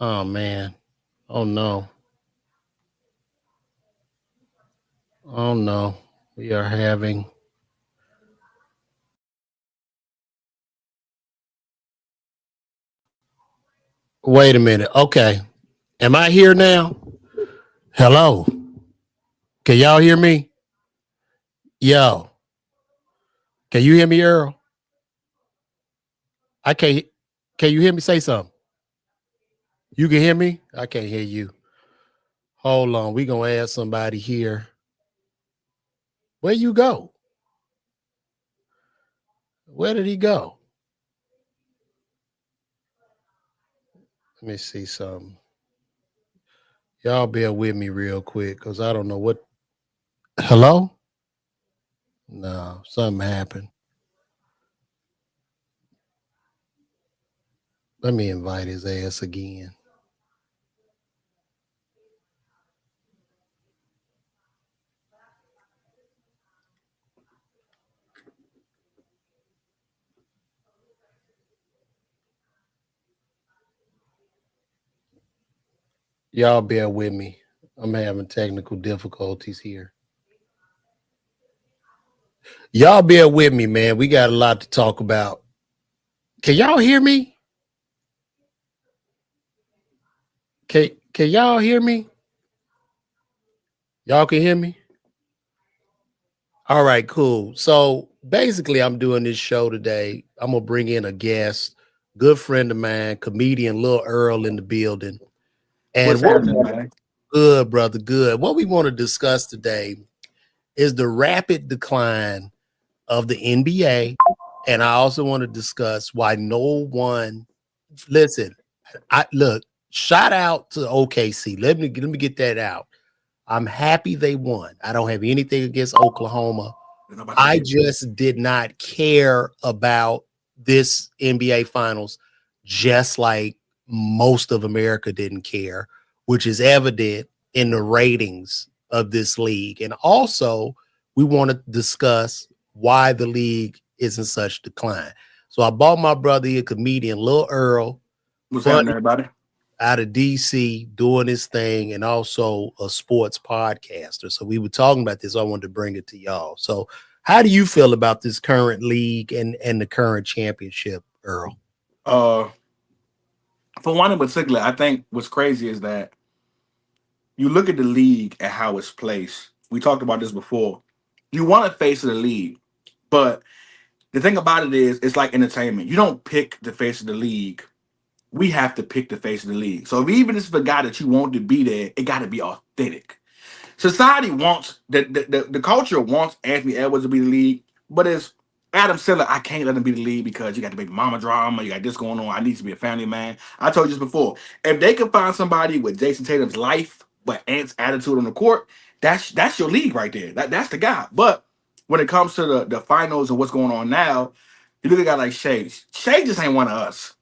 Oh man. Oh no. Oh no. We are having Wait a minute. Okay. Am I here now? Hello. Can y'all hear me? Yo. Can you hear me, Earl? I can't can you hear me say something? You can hear me? I can't hear you. Hold on. We gonna add somebody here. Where you go? Where did he go? Let me see something. Y'all bear with me real quick because I don't know what. Hello? No, something happened. Let me invite his ass again. Y'all bear with me. I'm having technical difficulties here. Y'all bear with me, man. We got a lot to talk about. Can y'all hear me? Can y'all hear me? Y'all can hear me? All right, cool. So basically, I'm doing this show today. I'm gonna bring in a guest, good friend of mine, comedian Lil Earl in the building. And What's happening, man? good, brother, good. What we want to discuss today is the rapid decline of the NBA. And I also want to discuss why no one listen. I look, shout out to OKC. Let me get that out. I'm happy they won. I don't have anything against Oklahoma. I just did not care about this NBA finals, just like most of America didn't care, which is evident in the ratings of this league. And also, we want to discuss why the league is in such decline. So I bought my brother, a comedian, Lil Earl, What's funny, happening, everybody? out of DC, doing his thing, and also a sports podcaster. So we were talking about this. So I wanted to bring it to y'all. So how do you feel about this current league and the current championship, Earl? Uh, for one in particular, I think what's crazy is that you look at the league and how it's placed. We talked about this before. You want to face of the league, but the thing about it is, it's like entertainment. You don't pick the face of the league. We have to pick the face of the league. So if even if it's the guy that you want to be there, it got to be authentic. Society wants the culture wants Anthony Edwards to be the lead, but it's Adam Sandler. I can't let him be the lead because you got the baby mama drama. You got this going on. I need to be a family man. I told you this before. If they can find somebody with Jason Tatum's life but Ant's attitude on the court, that's your league right there. That's the guy. But when it comes to the finals and what's going on now, you look at a guy like Shea. Shea just ain't one of us.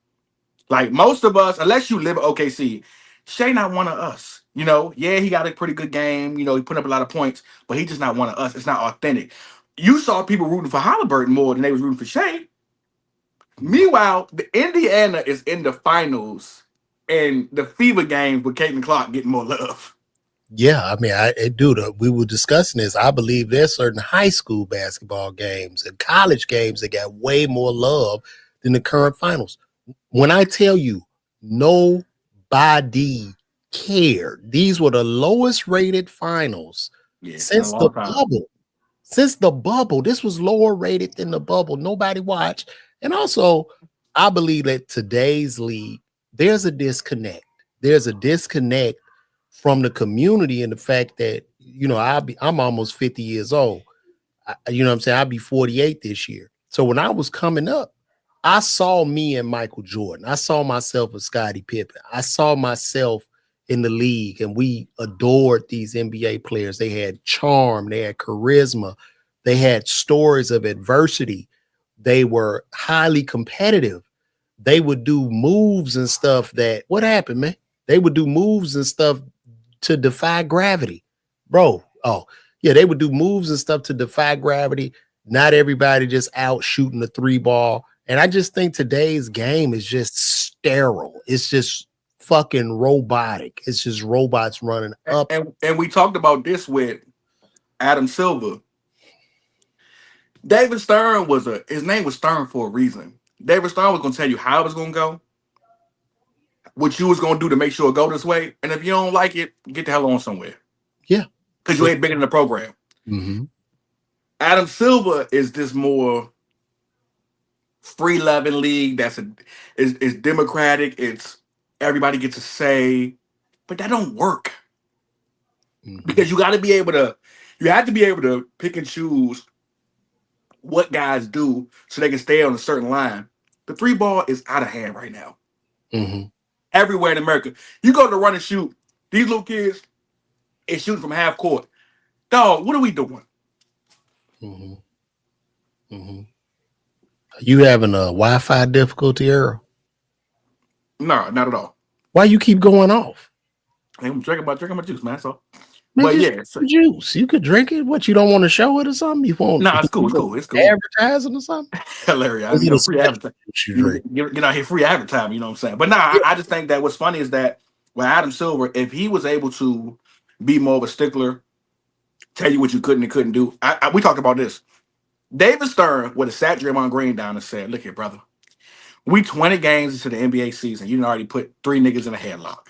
Like most of us, unless you live at OKC, Shea not one of us. You know, yeah, he got a pretty good game. You know, he put up a lot of points, but he just not one of us. It's not authentic. You saw people rooting for Halliburton more than they was rooting for Shea. Meanwhile, the Indiana is in the finals, and the Fever games with Caitlin Clark getting more love. Yeah, I mean, dude, we were discussing this. I believe there's certain high school basketball games and college games that got way more love than the current finals. When I tell you, nobody cared. These were the lowest rated finals Yeah, in a since the long time. bubble. Since the bubble, this was lower rated than the bubble. Nobody watched. And also, I believe that today's league, there's a disconnect. There's a disconnect from the community and the fact that, I'm almost 50 years old. You know what I'm saying? I'll be 48 this year. So when I was coming up, I saw me and Michael Jordan. I saw myself as Scottie Pippen. I saw myself in the league, and we adored these NBA players. They had charm, they had charisma, they had stories of adversity. They were highly competitive. They would do moves and stuff that, what happened, man? They would do moves and stuff to defy gravity, bro. Oh, yeah, they would do moves and stuff to defy gravity. Not everybody just out shooting the three ball. And I just think today's game is just sterile. It's just fucking robotic. It's just robots running up. And we talked about this with Adam Silver. David Stern his name was Stern for a reason. David Stern was gonna tell you how it was gonna go, what you was gonna do to make sure it go this way, and if you don't like it, get the hell on somewhere. Yeah, because you ain't bigger than the program. Mm-hmm. Adam Silver is this more free loving league is democratic. It's everybody gets a say, but that don't work because you have to be able to pick and choose what guys do so they can stay on a certain line. The three ball is out of hand right now. Mm-hmm. Everywhere in America, you go to run and shoot. These little kids is shooting from half court. Dog, what are we doing? Mm-hmm. Mm-hmm. You having a Wi-Fi difficulty, Earl? No, not at all. Why you keep going off? I'm drinking my juice, man. So, Man, but yeah, juice. You could drink it. What, you don't want to show it or something? You won't? No, it's cool. It's cool. Advertising or something? Hilarious. Free advertising. Get out here, free advertising. You know what I'm saying? But I just think that what's funny is that with Adam Silver, if he was able to be more of a stickler, tell you what you could and couldn't do. We talked about this. David Stern would have sat Draymond Green down and said, "Look here, brother. We 20 games into the NBA season. You done already put 3 niggas in a headlock.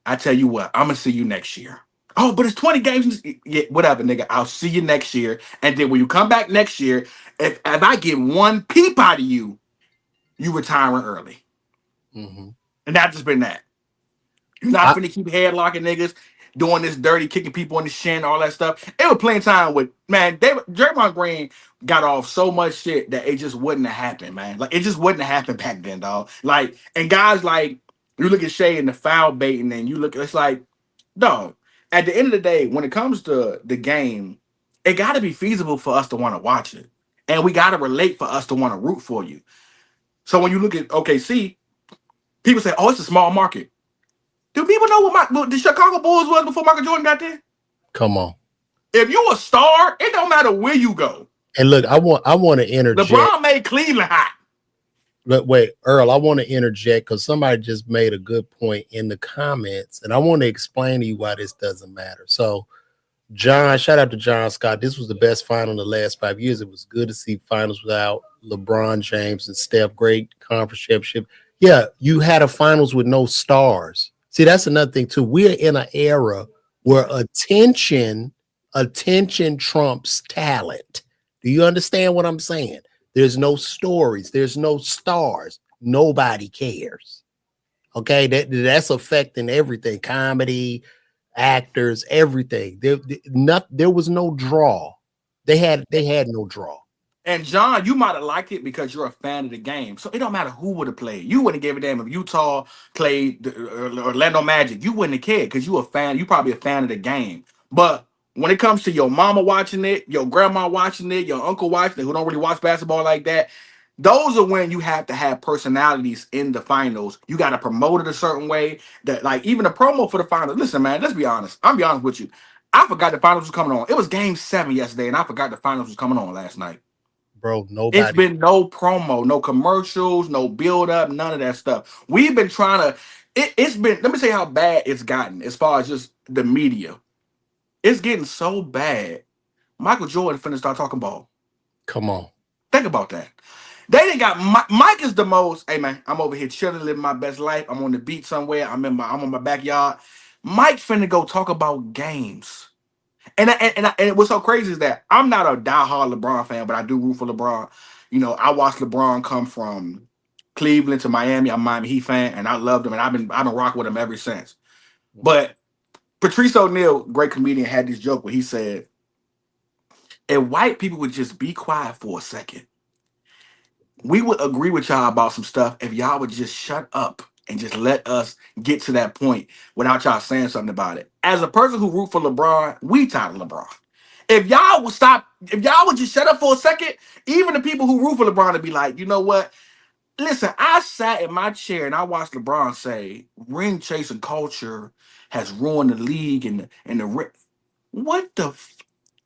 I tell you what, I'm gonna see you next year. Oh, but it's 20 games. Yeah, whatever, nigga. I'll see you next year. And then when you come back next year, if I get one peep out of you, you retiring early." Mm-hmm. And that's just been that. You're not finna keep headlocking niggas, doing this dirty, kicking people in the shin, all that stuff. It was playing time with, man, Draymond Green got off so much shit that it just wouldn't have happened, man. Like, it just wouldn't have happened back then, dog. Like, and guys like, you look at Shea and the foul baiting, and you look, it's like, dog, at the end of the day, when it comes to the game, it got to be feasible for us to want to watch it. And we got to relate for us to want to root for you. So when you look at OKC, people say, oh, it's a small market. Do people know what the Chicago Bulls was before Michael Jordan got there? Come on. If you're a star, it don't matter where you go. And look, I want to interject. LeBron made Cleveland hot. But wait, Earl, I want to interject because somebody just made a good point in the comments, and I want to explain to you why this doesn't matter. So, John, shout out to John Scott. This was the best final in the last 5 years. It was good to see finals without LeBron James and Steph. Great conference championship. Yeah, you had a finals with no stars. See, that's another thing too. We're in an era where attention trumps talent. Do you understand what I'm saying? There's no stories. There's no stars. Nobody cares. Okay, that's affecting everything. Comedy, actors, everything. There was no draw. They had no draw. And John, you might have liked it because you're a fan of the game. So it don't matter who would have played. You wouldn't give a damn if Utah played Orlando Magic. You wouldn't have cared because you a fan. You probably a fan of the game. But when it comes to your mama watching it, your grandma watching it, your uncle watching it, who don't really watch basketball like that, those are when you have to have personalities in the finals. You got to promote it a certain way. That, like, even the promo for the finals. Listen, man, let's be honest. I'm be honest with you. I forgot the finals was coming on. It was game 7 yesterday, and I forgot the finals was coming on last night. Bro, nobody. It's been no promo, no commercials, no build up, none of that stuff. We've been trying to. It's been. Let me tell you how bad it's gotten as far as just the media. It's getting so bad. Michael Jordan finna start talking ball. Come on, think about that. They didn't got Mike is the most. Hey man, I'm over here chilling, living my best life. I'm on the beach somewhere. I'm on my backyard. Mike finna go talk about games. And what's so crazy is that I'm not a diehard LeBron fan, but I do root for LeBron. You know, I watched LeBron come from Cleveland to Miami. I'm a Miami Heat fan, and I loved him, and I've been rocking with him ever since. But Patrice O'Neal, great comedian, had this joke where he said, if white people would just be quiet for a second, we would agree with y'all about some stuff if y'all would just shut up and just let us get to that point without y'all saying something about it. As a person who root for LeBron, we tired of LeBron. If y'all would stop, if y'all would just shut up for a second, even the people who root for LeBron would be like, you know what? Listen, I sat in my chair and I watched LeBron say, ring chasing culture has ruined the league and the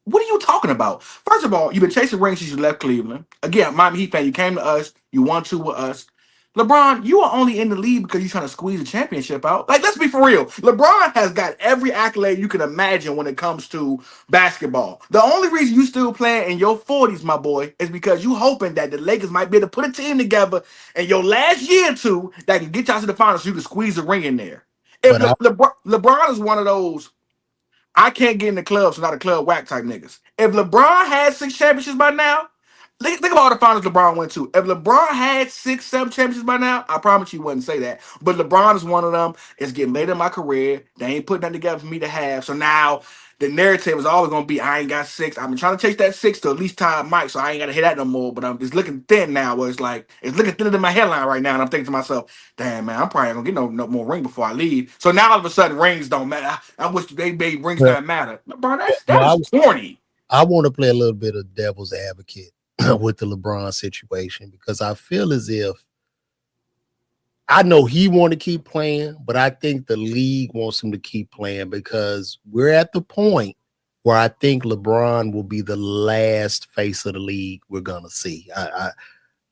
what are you talking about? First of all, you've been chasing rings since you left Cleveland. Again, Miami Heat fan, you came to us, you won 2 with us. LeBron, you are only in the league because you're trying to squeeze a championship out. Like, let's be for real. LeBron has got every accolade you can imagine when it comes to basketball. The only reason you still playing in your 40s, my boy, is because you hoping that the Lakers might be able to put a team together in your last year or two that can get y'all to the finals so you can squeeze a ring in there. If But I, LeBron is one of those, I can't get in the club, so not a club whack type niggas. If LeBron had 6 championships by now, think about all the finals LeBron went to. If LeBron had 6, 7 championships by now, I promise you wouldn't say that. But LeBron is one of them. It's getting late in my career. They ain't putting that together for me to have. So now the narrative is always gonna be I ain't got 6. I've been trying to chase that 6 to at least tie Mike, so I ain't gotta hit that no more. But I'm just looking thin now, where it's like it's looking thinner than my headline right now. And I'm thinking to myself, damn man, I'm probably not gonna get no more ring before I leave. So now all of a sudden rings don't matter. I wish they made rings well, not matter. Bro, that well, is corny. I want to play a little bit of devil's advocate with the LeBron situation because I feel as if I know he want to keep playing, but I think the league wants him to keep playing because we're at the point where I think LeBron will be the last face of the league we're gonna see.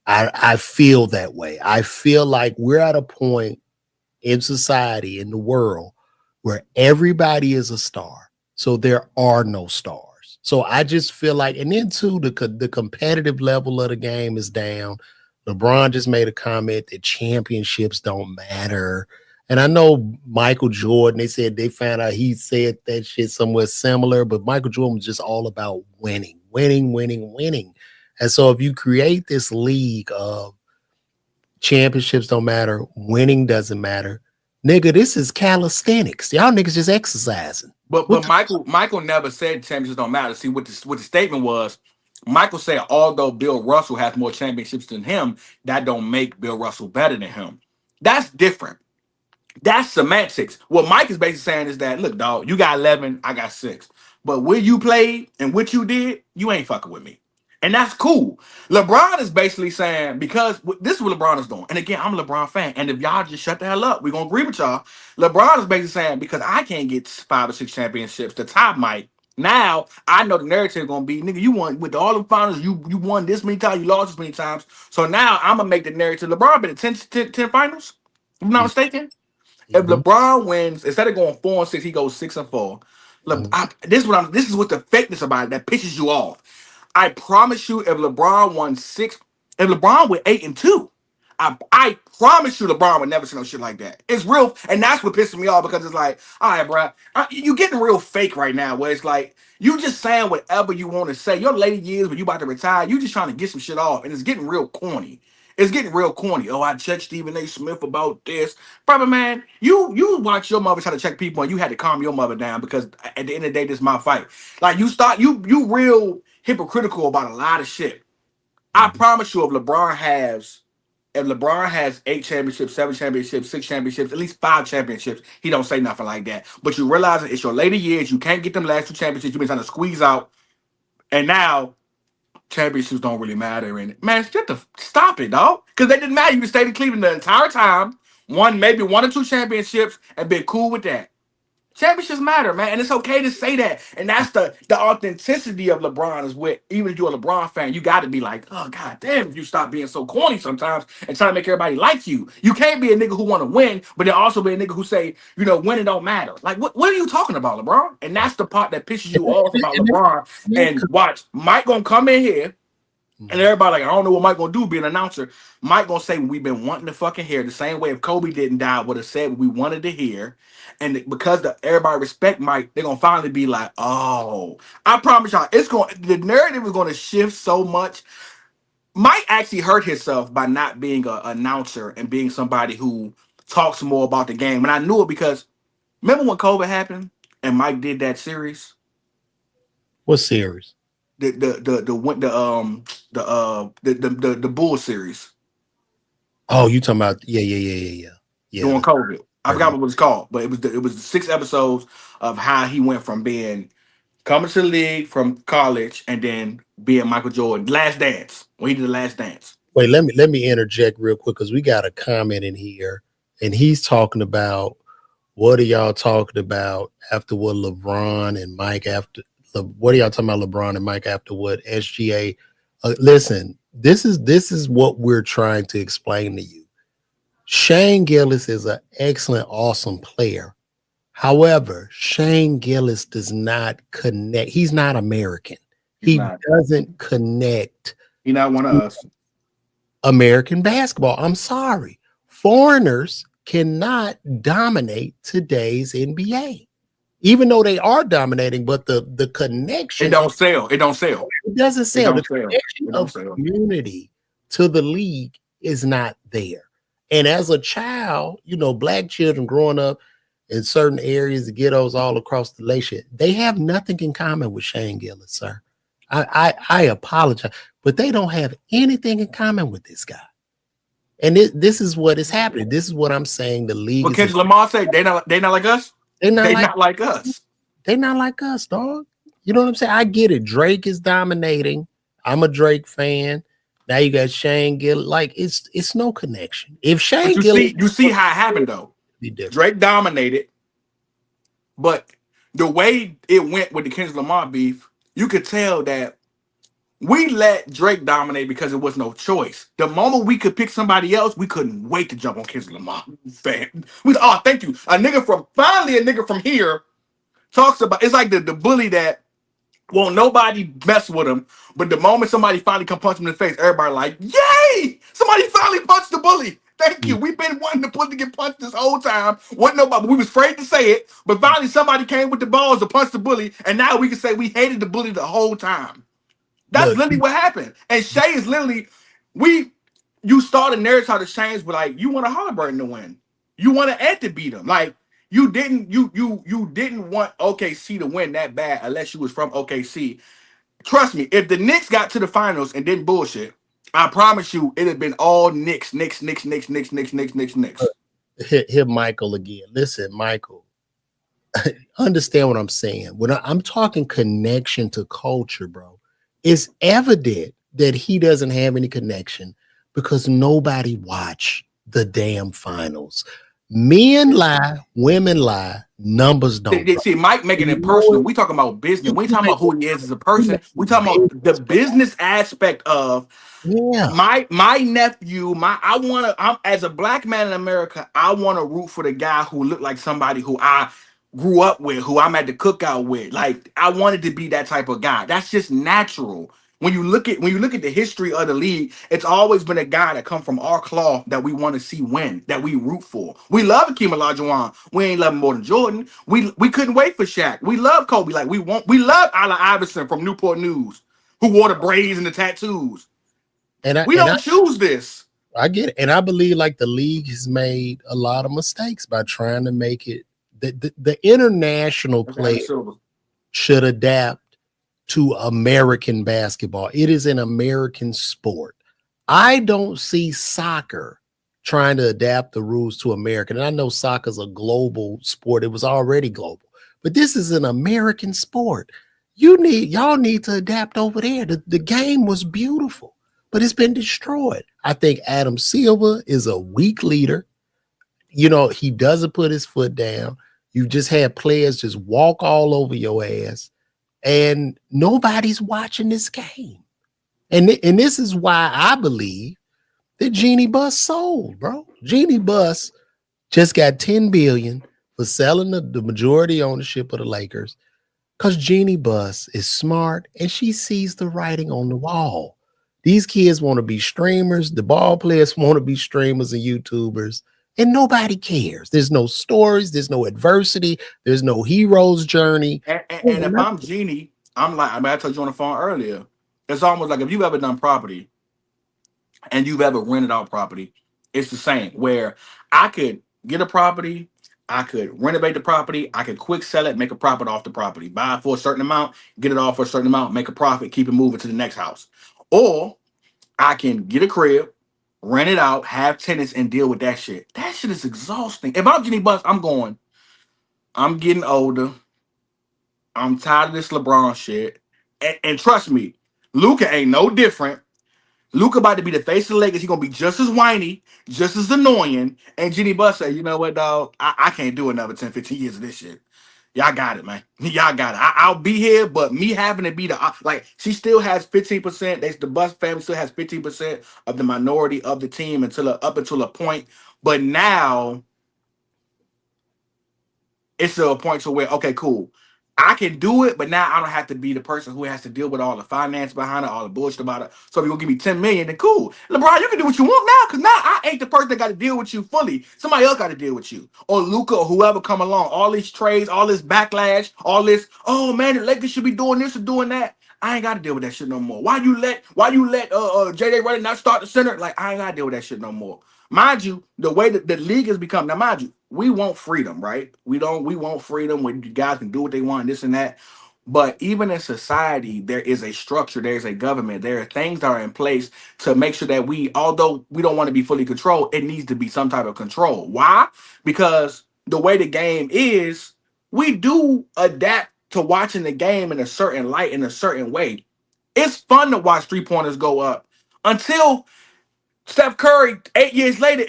I feel that way. I feel like we're at a point in society, in the world, where everybody is a star. So there are no stars. So I just feel like, and then too, the competitive level of the game is down. LeBron just made a comment that championships don't matter. And I know Michael Jordan, they said they found out he said that shit somewhere similar, but Michael Jordan was just all about winning, winning, winning, winning. And so if you create this league of championships don't matter, winning doesn't matter, nigga, this is calisthenics. Y'all niggas just exercising. But Michael never said championships don't matter. See what the statement was. Michael said although Bill Russell has more championships than him, that don't make Bill Russell better than him. That's different. That's semantics. What Mike is basically saying is that look, dog, you got 11, I got 6. But where you played and what you did, you ain't fucking with me. And that's cool. LeBron is basically saying, because this is what LeBron is doing. And again, I'm a LeBron fan. And if y'all just shut the hell up, we're going to agree with y'all. LeBron is basically saying, because I can't get 5 or 6 championships, the top Mike. Now, I know the narrative is going to be, nigga, you won with all the finals. You won this many times. You lost this many times. So now I'm going to make the narrative. LeBron been in 10 finals, if I'm not mistaken. If LeBron wins, instead of going 4-6, he goes 6-4. Look, this is what the fakeness about it that pisses you off. I promise you, if LeBron won 6, if LeBron went 8-2, I promise you, LeBron would never say no shit like that. It's real, and that's what pisses me off because it's like, all right, bro, you getting real fake right now. Where it's like you just saying whatever you want to say. Your later years when you about to retire, you just trying to get some shit off, and it's getting real corny. It's getting real corny. Oh, I checked Stephen A. Smith about this. Brother, man, you watch your mother try to check people and you had to calm your mother down because at the end of the day, this is my fight. Like you real hypocritical about a lot of shit. I promise you, if LeBron has 8 championships, 7 championships, 6 championships, at least 5 championships, he don't say nothing like that. But you realize it's your later years, you can't get them last 2 championships, you've been trying to squeeze out, and now championships don't really matter. And man, stop it, dog. Because they didn't matter. You stayed in Cleveland the entire time, won maybe 1 or 2 championships, and been cool with that. Championships matter, man, and it's okay to say that. And that's the authenticity of LeBron is with, even if you're a LeBron fan, you got to be like, oh, god damn, if you stop being so corny sometimes and trying to make everybody like you. You can't be a nigga who want to win, but then also be a nigga who say, winning don't matter. Like, what are you talking about, LeBron? And that's the part that pisses you off about LeBron. And watch, Mike gonna come in here, and everybody like, I don't know what Mike gonna do, be an announcer. Mike gonna say we've been wanting to fucking hear the same way if Kobe didn't die, would have said we wanted to hear. And because everybody respect Mike, they're gonna finally be like, oh, I promise y'all, the narrative is gonna shift so much. Mike actually hurt himself by not being an announcer and being somebody who talks more about the game. And I knew it because remember when COVID happened and Mike did that series? What series? The Bull series. Oh, you talking about yeah. During COVID. I forgot what it's called, but it was 6 episodes of how he went from coming to the league from college and then being Michael Jordan. Last Dance. When he did the Last Dance. Wait, let me interject real quick because we got a comment in here, and he's talking about what are y'all talking about after what LeBron and Mike after. What are y'all talking about, LeBron and Mike, after what SGA? Listen, this is what we're trying to explain to you. Shane Gillis is an excellent, awesome player. However, Shane Gillis does not connect. He's not American. He's He not. doesn't connect He's not one of us. American basketball. I'm sorry. Foreigners cannot dominate today's NBA, even though they are dominating, but the connection It don't sell. It don't sell. it doesn't It sell. The don't sell. connection It don't of sell. community to the league is not there. And as a child, black children growing up in certain areas, the ghettos all across the nation, they have nothing in common with Shane Gillis, sir. I apologize, but they don't have anything in common with this guy. And this is what is happening. This is what I'm saying. The league What is Kendrick Lamar say? They not like us. they're not They like not like us. they're not like us, dog. You know what I'm saying? I get it. Drake is dominating. I'm a Drake fan. Now you got Shane Gillis. Like it's no connection. If But Shane you Gillis see how it happened though. be different. Drake dominated, but the way it went with the Kendrick Lamar beef, you could tell that we let Drake dominate because it was no choice. The moment we could pick somebody else, we couldn't wait to jump on Kendrick Lamar. Fan. Thank you. A nigga from here talks about it's like the bully that won't nobody mess with him, but the moment somebody finally come punch him in the face, everybody like, yay! Somebody finally punched the bully. Thank you. We've been wanting the bully to get punched this whole time. Wasn't nobody. We was afraid to say it, but finally somebody came with the balls to punch the bully, and now we can say we hated the bully the whole time. That's Look, literally what happened. And Shay is literally you started narrative to change, but like you want a Halliburton to win. You want an Ed to beat him. Like you didn't want OKC to win that bad unless you was from OKC. Trust me, if the Knicks got to the finals and didn't bullshit, I promise you it'd have been all Knicks. hit Michael again. Listen, Michael, understand what I'm saying. When I'm talking connection to culture, bro, it's evident that he doesn't have any connection because nobody watched the damn finals. Men lie, women lie, numbers don't. See, Mike making it personal. We talking about business. We talking about who he is as a person. We talking about the business aspect of my nephew. I'm as a black man in America, I want to root for the guy who looked like somebody who I grew up with, who I'm at the cookout with. Like I wanted to be that type of guy. That's just natural. When you look at the history of the league, it's always been a guy that come from our cloth that we want to see win, that we root for. We love Akeem Olajuwon. We ain't love him more than Jordan. We couldn't wait for Shaq. We love Kobe. Like we love Allen Iverson from Newport News, who wore the braids and the tattoos. We don't choose this. I get it. And I believe like the league has made a lot of mistakes by trying to make it the international player should adapt to American basketball. It is an American sport. I don't see soccer trying to adapt the rules to American. And I know soccer's a global sport. It was already global, but this is an American sport. Y'all need to adapt over there. The game was beautiful, but it's been destroyed. I think Adam Silver is a weak leader. He doesn't put his foot down. You just had players just walk all over your ass. And nobody's watching this game. And this is why I believe that Jeanie Buss sold, bro. Jeanie Buss just got $10 billion for selling the majority ownership of the Lakers because Jeanie Buss is smart and she sees the writing on the wall. These kids want to be streamers. The ball players want to be streamers and YouTubers. And nobody cares. There's no stories. There's no adversity. There's no hero's journey. And if I'm Jeanie, I'm like, I told you on the phone earlier. It's almost like if you've ever done property and you've ever rented out property, it's the same. Where I could get a property, I could renovate the property, I could quick sell it, make a profit off the property, buy it for a certain amount, get it off for a certain amount, make a profit, keep it moving to the next house. Or I can get a crib, rent it out, have tenants, and deal with that shit. That shit is exhausting. If I'm Jeanie Buss, I'm getting older. I'm tired of this LeBron shit. And trust me, Luka ain't no different. Luka about to be the face of the Lakers. He's going to be just as whiny, just as annoying. And Jeanie Buss say, you know what, dog? I can't do another 10, 15 years of this shit. Y'all got it, man. Y'all got it. I'll be here, but me having to be like she still has 15%. The Bus family still has 15% of the minority of the team up until a point. But now it's to a point to where, okay, cool. I can do it, but now I don't have to be the person who has to deal with all the finance behind it, all the bullshit about it. So if you're gonna give me 10 million, then cool. LeBron, you can do what you want now, because now I ain't the person that got to deal with you fully. Somebody else got to deal with you. Or Luca or whoever come along. All these trades, all this backlash, all this, oh man, the Lakers should be doing this or doing that. I ain't got to deal with that shit no more. Why you let JJ Redick not start the center? Like, I ain't got to deal with that shit no more. Mind you, the way that the league has become, now mind you, we want freedom, right? We want freedom when guys can do what they want, this and that. But even in society, there is a structure, there's a government, there are things that are in place to make sure that although we don't want to be fully controlled, it needs to be some type of control. Why? Because the way the game is, we do adapt to watching the game in a certain light, in a certain way. It's fun to watch 3-pointers go up until Steph Curry, 8 years later,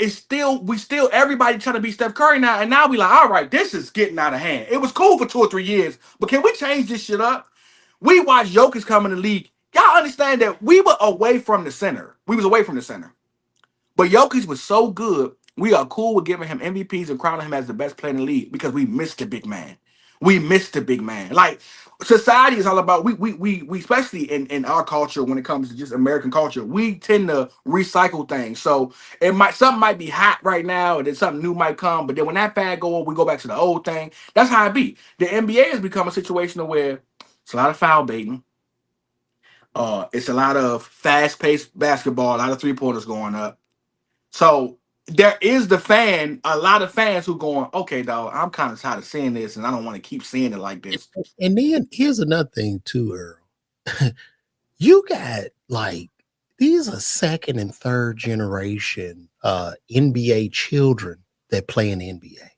everybody trying to be Steph Curry now. And now we like, all right, this is getting out of hand. It was cool for 2 or 3 years, but can we change this shit up? We watched Jokic come in the league. Y'all understand that we were away from the center. We was away from the center. But Jokic was so good, we are cool with giving him MVPs and crowning him as the best player in the league because we missed the big man. We missed the big man. Like, society is all about we especially in our culture, when it comes to just American culture, we tend to recycle things. So something might be hot right now, and then something new might come, but then when that fad go, we go back to the old thing. That's how it be. The NBA has become a situation where it's a lot of foul baiting. It's a lot of fast-paced basketball, a lot of 3-pointers going up. So there is a lot of fans who going, okay, dog, I'm kind of tired of seeing this, and I don't want to keep seeing it like this. And then here's another thing too, Earl. You got like these are second and third generation NBA children that play in the NBA.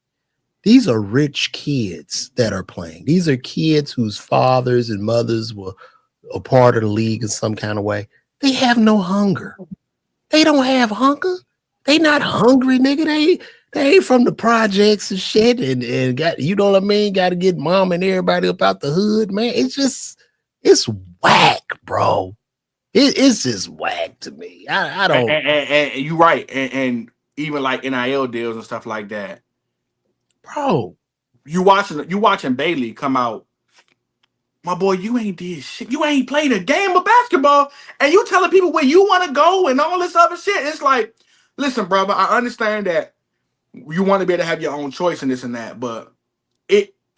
These are rich kids that are playing. These are kids whose fathers and mothers were a part of the league in some kind of way. They have no hunger. They don't have hunger. They not hungry, nigga. They ain't from the projects and shit and got, you know what I mean? Got to get mom and everybody up out the hood, man. It's whack, bro. It's just whack to me. I don't. And you're right. And even like NIL deals and stuff like that, bro. You watching Bailey come out. My boy, you ain't did shit. You ain't played a game of basketball, and you telling people where you want to go and all this other shit. It's like, listen, brother, I understand that you want to be able to have your own choice and this and that, but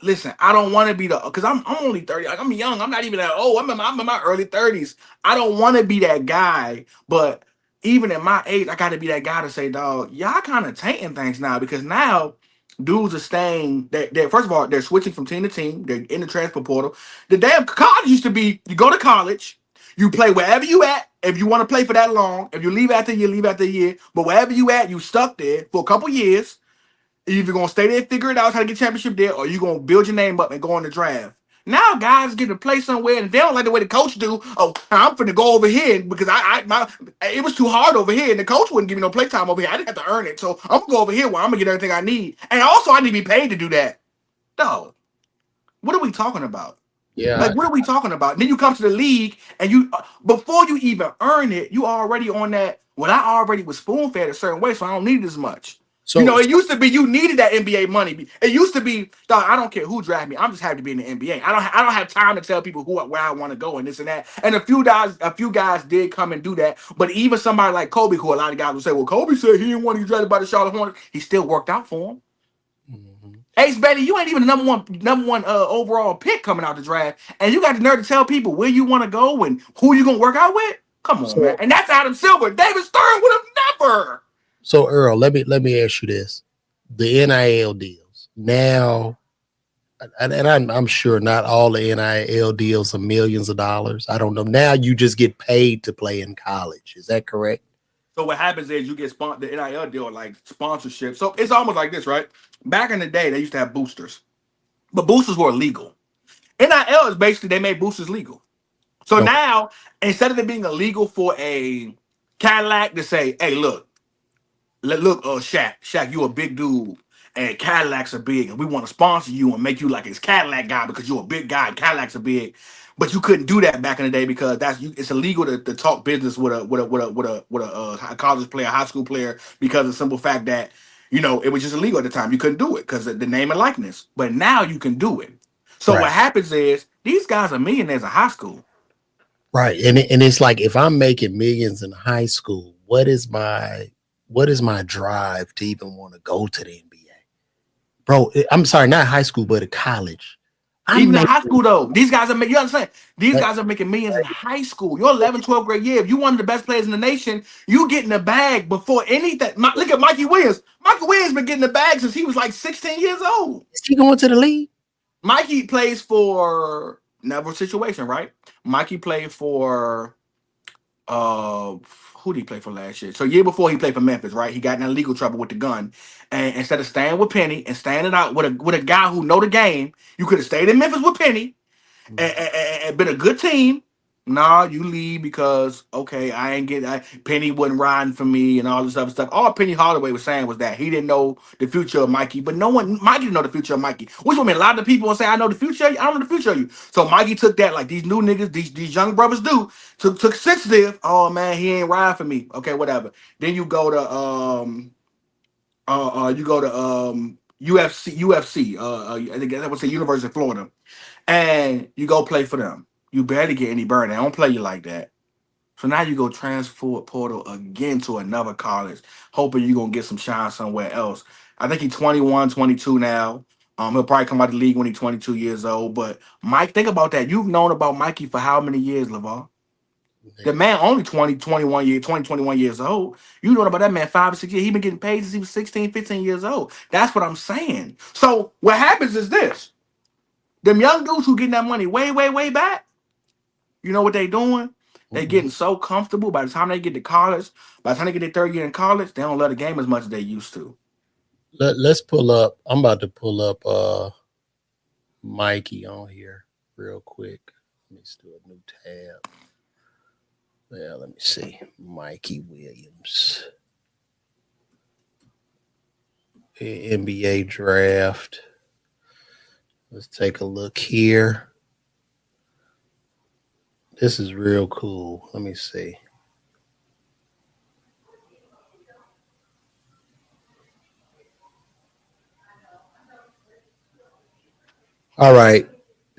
listen, I don't want to be because I'm only 30. Like, I'm young. I'm not even that old. I'm in my early 30s. I don't want to be that guy, but even at my age, I got to be that guy to say, dog, y'all kind of tainting things now, because now dudes are staying. They're first of all, they're switching from team to team. They're in the transfer portal. The damn college used to be, you go to college, you play wherever you at. If you want to play for that long, if you leave after a year, leave after a year. But wherever you at, you stuck there for a couple years. You're either gonna stay there, figure it out how to get championship there, or you're gonna build your name up and go on the draft. Now guys get to play somewhere, and if they don't like the way the coach do, oh, I'm finna go over here because it was too hard over here, and the coach wouldn't give me no play time over here. I didn't have to earn it, so I'm gonna go over here where I'm gonna get everything I need, and also I need to be paid to do that. Dog, what are we talking about? Yeah, like, what are we talking about? And then you come to the league, and you before you even earn it, you already on that. Well, I already was spoon fed a certain way, so I don't need it as much. So, it used to be you needed that NBA money. It used to be, dog, I don't care who draft me. I'm just happy to be in the NBA. I don't have time to tell people where I want to go and this and that. And a few guys did come and do that. But even somebody like Kobe, who a lot of guys will say, well, Kobe said he didn't want to get drafted by the Charlotte Hornets. He still worked out for him. Mm-hmm. Ace Betty, you ain't even the number one overall pick coming out the draft, and you got the nerve to tell people where you want to go and who you gonna work out with. Come on, man. And that's Adam Silver. David Stern would have never. So Earl, let me ask you this: the NIL deals now, and I'm sure not all the NIL deals are millions of dollars. I don't know. Now you just get paid to play in college. Is that correct? So what happens is you get the NIL deal, like sponsorship. So it's almost like this, right? Back in the day, they used to have boosters, but boosters were illegal. NIL is basically, they made boosters legal. So now, instead of it being illegal for a Cadillac to say, hey, look, Shaq, you a big dude, and Cadillacs are big, and we want to sponsor you and make you like this Cadillac guy because you're a big guy and Cadillacs are big. But you couldn't do that back in the day because it's illegal to talk business with a college player, high school player, because of the simple fact that it was just illegal at the time. You couldn't do it because of the name and likeness. But now you can do it. So what Right. happens is these guys are millionaires in high school. Right. And it's like, if I'm making millions in high school, what is my drive to even want to go to the NBA? Bro, I'm sorry, not high school, but at college. Even in high school, though, these guys you understand? These guys are making millions in high school. Your 11th, 12th grade year, if you're one of the best players in the nation, you get in the bag before anything. Look at Mikey Williams. Mikey Williams been getting the bag since he was like 16 years old. Is he going to the league? Mikey plays for Never Situation, right? Mikey played for who did he play for last year? So year before he played for Memphis, right? He got in legal trouble with the gun, and instead of staying with Penny and standing out with a guy who know the game, you could have stayed in Memphis with Penny and been a good team. Nah, you leave because I ain't Penny wasn't riding for me and all this other stuff. All Penny Hardaway was saying was that he didn't know the future of Mikey, but Mikey didn't know the future of Mikey. Which would mean a lot of people will say, I know the future of you, I don't know the future of you. So Mikey took that like these new niggas, these young brothers do, took sensitive. Oh man, he ain't riding for me. Okay, whatever. Then you go to UFC, I think that was the University of Florida, and you go play for them. You barely get any burn. They don't play you like that. So now you go transfer portal again to another college, hoping you're going to get some shine somewhere else. I think he's 21, 22 now. He'll probably come out of the league when he's 22 years old. But Mike, think about that. You've known about Mikey for how many years, LeVar? The man only 21 years old. You know about that man 5 or 6 years. He been getting paid since he was 16, 15 years old. That's what I'm saying. So what happens is this. Them young dudes who getting that money way, way, way back, you know what they doing? They getting so comfortable by the time they get to college, by the time they get their third year in college, they don't love the game as much as they used to. Let's pull up. I'm about to pull up Mikey on here real quick. Let me do a new tab. Yeah, let me see. Mikey Williams. NBA draft. Let's take a look here. This is real cool. Let me see. All right.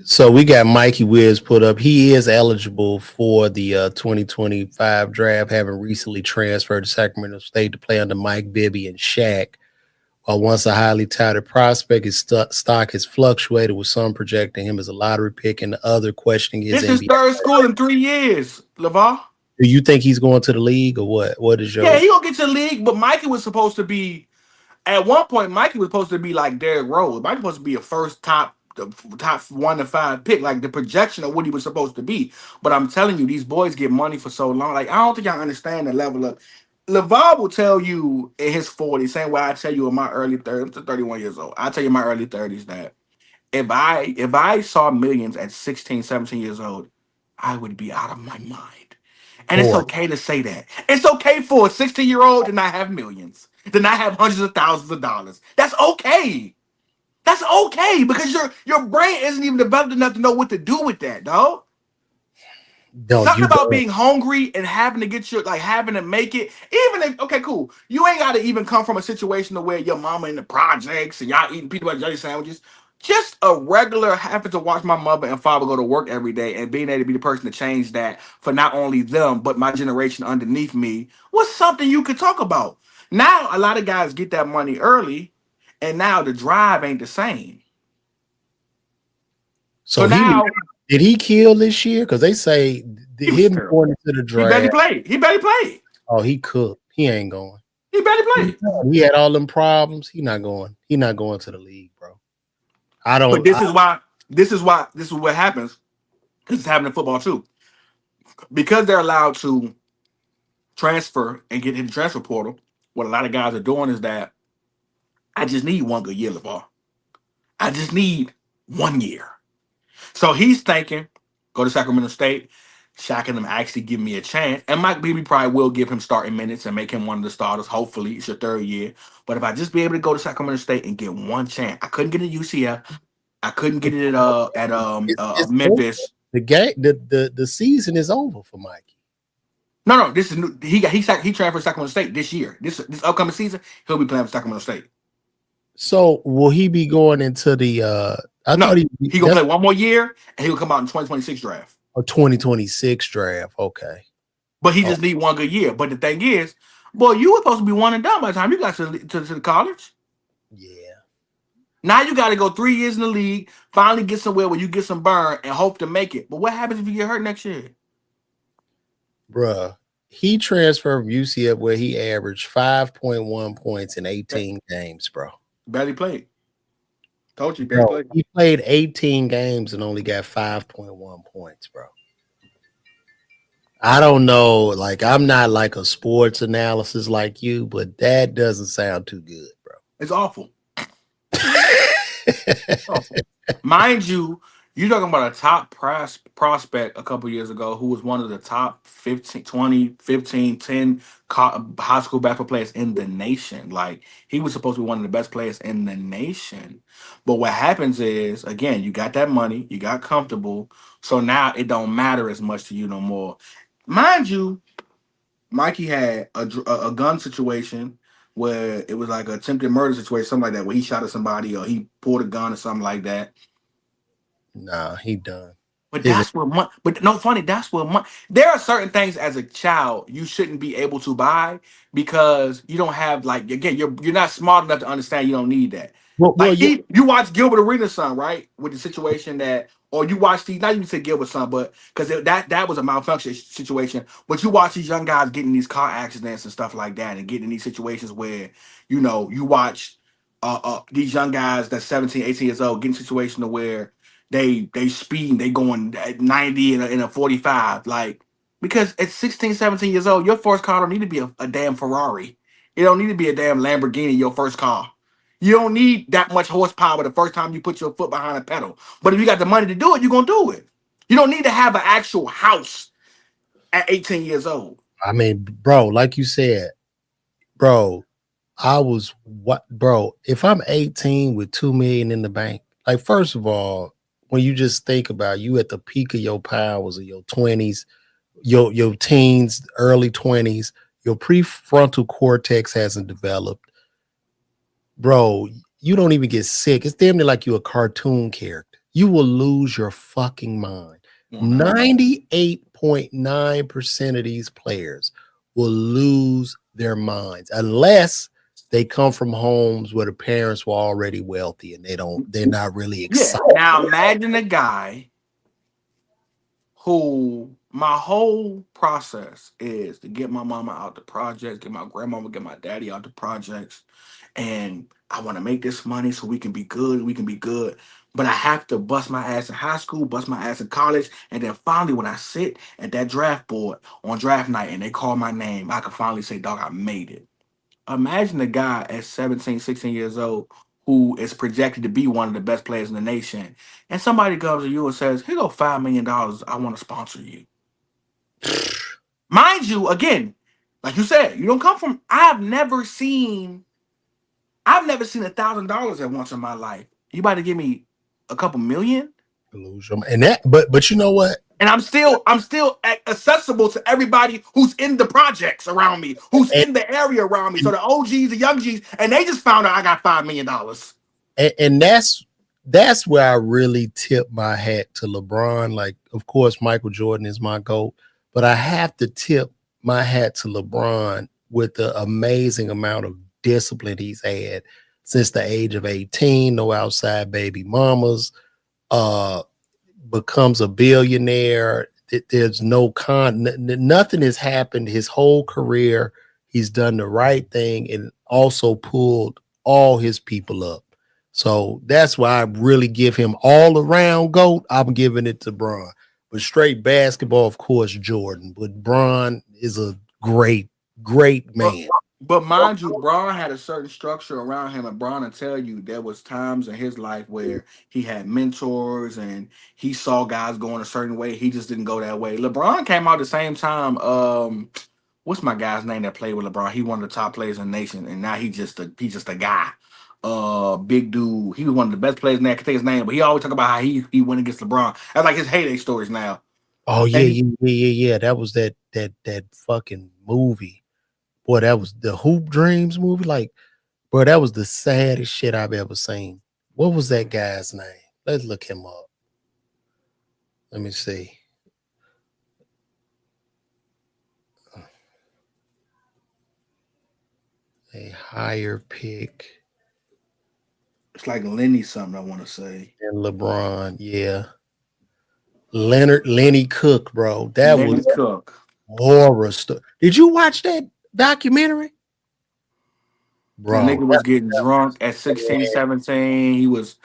So we got Mikey Wiz put up. He is eligible for the 2025 draft, having recently transferred to Sacramento State to play under Mike Bibby and Shaq. While once a highly touted prospect, his stock has fluctuated, with some projecting him as a lottery pick and the other questioning his This is NBA. third school in 3 years, LeVar. Do you think he's going to the league or what? What is your? Yeah, he gonna get to the league, but Mikey was supposed to be. At one point, Mikey was supposed to be like Derrick Rose. Mikey was supposed to be a first top 1 to 5 pick, like the projection of what he was supposed to be. But I'm telling you, these boys get money for so long. Like I don't think y'all understand the level of. LeVar will tell you in his 40s, same way I tell you in my early 30s, I'm 31 years old. I tell you in my early 30s that if I saw millions at 16, 17 years old, I would be out of my mind. And it's okay to say that. It's okay for a 16-year-old to not have millions, to not have hundreds of thousands of dollars. That's okay. That's okay because your brain isn't even developed enough to know what to do with that, dog. Something about being hungry and having to get having to make it. Even if, okay, cool. You ain't got to even come from a situation to where your mama in the projects and y'all eating peanut butter jelly sandwiches. Just a regular having to watch my mother and father go to work every day and being able to be the person to change that for not only them, but my generation underneath me was something you could talk about. Now, a lot of guys get that money early, and now the drive ain't the same. So now, did he kill this year? Because they say him going into the draft. He barely played. Oh, he cooked. He ain't going. He barely played. He had all them problems. He not going. He not going to the league, bro. I don't. But this is what happens. Because it's happening in football too. Because they're allowed to transfer and get in the transfer portal. What a lot of guys are doing is that I just need one good year, LeVar. I just need 1 year. So he's thinking, go to Sacramento State, Shaq and them actually give me a chance. And Mike Bibby probably will give him starting minutes and make him one of the starters. Hopefully, it's your third year. But if I just be able to go to Sacramento State and get one chance, I couldn't get it at UCF. I couldn't get it at It's over. Memphis. The game, the season is over for Mikey. No, this is new. He transferred to Sacramento State this year. This upcoming season, he'll be playing for Sacramento State. So will he be going into the? I thought he gonna play one more year, and he'll come out in 2026 draft. A 2026 draft. Okay, but he just need one good year. But the thing is, boy, you were supposed to be one and done by the time you got to the college. Yeah. Now you got to go 3 years in the league, finally get somewhere where you get some burn and hope to make it. But what happens if you get hurt next year? Bruh, he transferred from UCF where he averaged 5.1 points in 18 games, bro. Barely played. Told you, barely played. He played 18 games and only got 5.1 points, bro. I don't know. Like, I'm not like a sports analysis like you, but that doesn't sound too good, bro. It's awful. Mind you, you're talking about a top prospect a couple years ago who was one of the top 15, 20, 15, 10 high school basketball players in the nation. Like, he was supposed to be one of the best players in the nation. But what happens is, again, you got that money, you got comfortable, so now it don't matter as much to you no more. Mind you, Mikey had a gun situation where it was like an attempted murder situation, something like that, where he shot at somebody or he pulled a gun or something like that. Nah, he done. But that's what. But no, funny. That's what. There are certain things as a child you shouldn't be able to buy because you don't have, like, again, you're not smart enough to understand. You don't need that. You watch Gilbert Arenas' son, right? With the situation that, or you watch these. Not even say Gilbert's son, but because that was a malfunction situation. But you watch these young guys getting these car accidents and stuff like that, and getting in these situations where you watch these young guys that's 17, 18 years old get in a situation where they speeding, they going at 90 in a 45, like, because at 16, 17 years old, your first car don't need to be a damn Ferrari. It don't need to be a damn Lamborghini, your first car. You don't need that much horsepower the first time you put your foot behind a pedal. But if you got the money to do it, you're going to do it. You don't need to have an actual house at 18 years old. I mean, bro, like you said, bro, if I'm 18 with $2 million in the bank, like, first of all, when you just think about you at the peak of your powers of your 20s, your teens, early 20s, your prefrontal cortex hasn't developed. Bro, you don't even get sick. It's damn near like you're a cartoon character. You will lose your fucking mind. 98.9% of these players will lose their minds unless they come from homes where the parents were already wealthy and they're not really excited. Yeah. Now imagine a guy who, my whole process is to get my mama out the projects, get my grandmama, get my daddy out the projects. And I want to make this money so we can be good. But I have to bust my ass in high school, bust my ass in college. And then finally, when I sit at that draft board on draft night and they call my name, I can finally say, dog, I made it. Imagine a guy at 17, 16 years old who is projected to be one of the best players in the nation. And somebody comes to you and says, here go $5 million. I want to sponsor you. Mind you, again, like you said, you don't come from, I've never seen $1,000 at once in my life. You about to give me a couple million? And that, but you know what? And I'm still accessible to everybody who's in the projects around me, who's in the area around me. So the OGs, the young G's, and they just found out I got $5 million. And that's where I really tip my hat to LeBron. Like, of course, Michael Jordan is my GOAT, but I have to tip my hat to LeBron with the amazing amount of discipline he's had since the age of 18. No outside baby mamas. Becomes a billionaire. There's nothing has happened his whole career. He's done the right thing and also pulled all his people up. So that's why I really give him all around GOAT. I'm giving it to Bron. But straight basketball, of course, Jordan. But Bron is a great man. But mind you, Braun had a certain structure around him, and Braun will tell you there was times in his life where he had mentors and he saw guys going a certain way. He just didn't go that way. LeBron came out the same time. What's my guy's name that played with LeBron? He one of the top players in the nation, and now he's just a guy. Big dude. He was one of the best players in there. I can take his name, but he always talk about how he went against LeBron. That's like his heyday stories now. Oh yeah, And he, yeah. That was that fucking movie. Boy, that was the Hoop Dreams movie. Like, bro, that was the saddest shit I've ever seen. What was that guy's name? Let's look him up. Let me see. A higher pick it's like Lenny something I want to say. than LeBron. Yeah. Lenny Cook, bro. That Lenny was Cook. horror stuff. Did you watch that documentary? The Bro, nigga was getting drunk at 16, 17. He was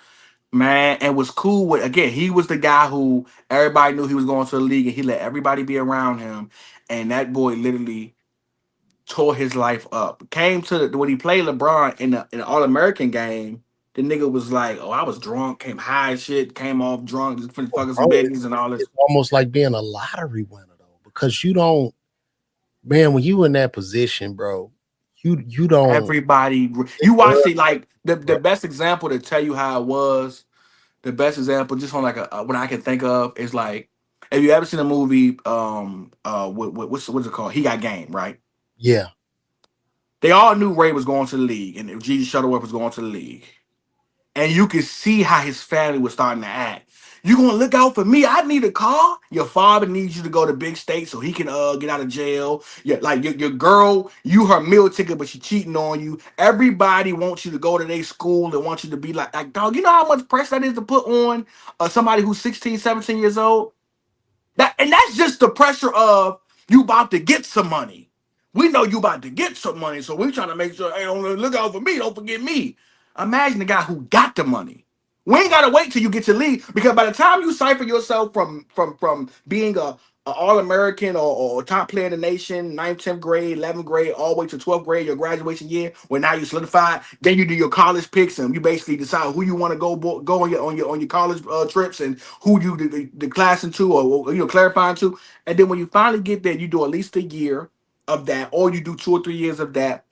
man and was cool with again. He was the guy who everybody knew he was going to the league and he let everybody be around him. And that boy literally tore his life up. Came to when he played LeBron in the All American game. The nigga was like, "Oh, I was drunk, came high as shit, came off drunk, just fucking some bro, bitches and all this." it's almost like being a lottery winner though, because you don't, man, when you in that position, bro, you don't, Everybody, you watch it like the best example to tell you how it was. The best example, just on like what I can think of, is like, have you ever seen a movie? What's it called? He Got Game, right? yeah. They all knew Ray was going to the league, and Jesus Shuttleworth was going to the league, and you could see how his family was starting to act. You gonna look out for me? I need a car. Your father needs you to go to big state so he can get out of jail. Yeah, like your girl, you her meal ticket, but she cheating on you. Everybody wants you to go to their school and wants you to be like dog. You know how much pressure that is to put on somebody who's 16, 17 years old? That's just the pressure of you about to get some money. We know you about to get some money, so we trying to make sure, hey, don't look out for me, don't forget me. Imagine the guy who got the money. We ain't gotta wait till you get your league because by the time you cipher yourself from being a All American or top player in the nation, 9th, 10th grade, 11th grade, all the way to 12th grade, your graduation year, where now you solidified. Then you do your college picks and you basically decide who you want to go on your college trips and who you the class into or clarifying to. And then when you finally get there, you do at least a year of that, or you do 2 or 3 years of that.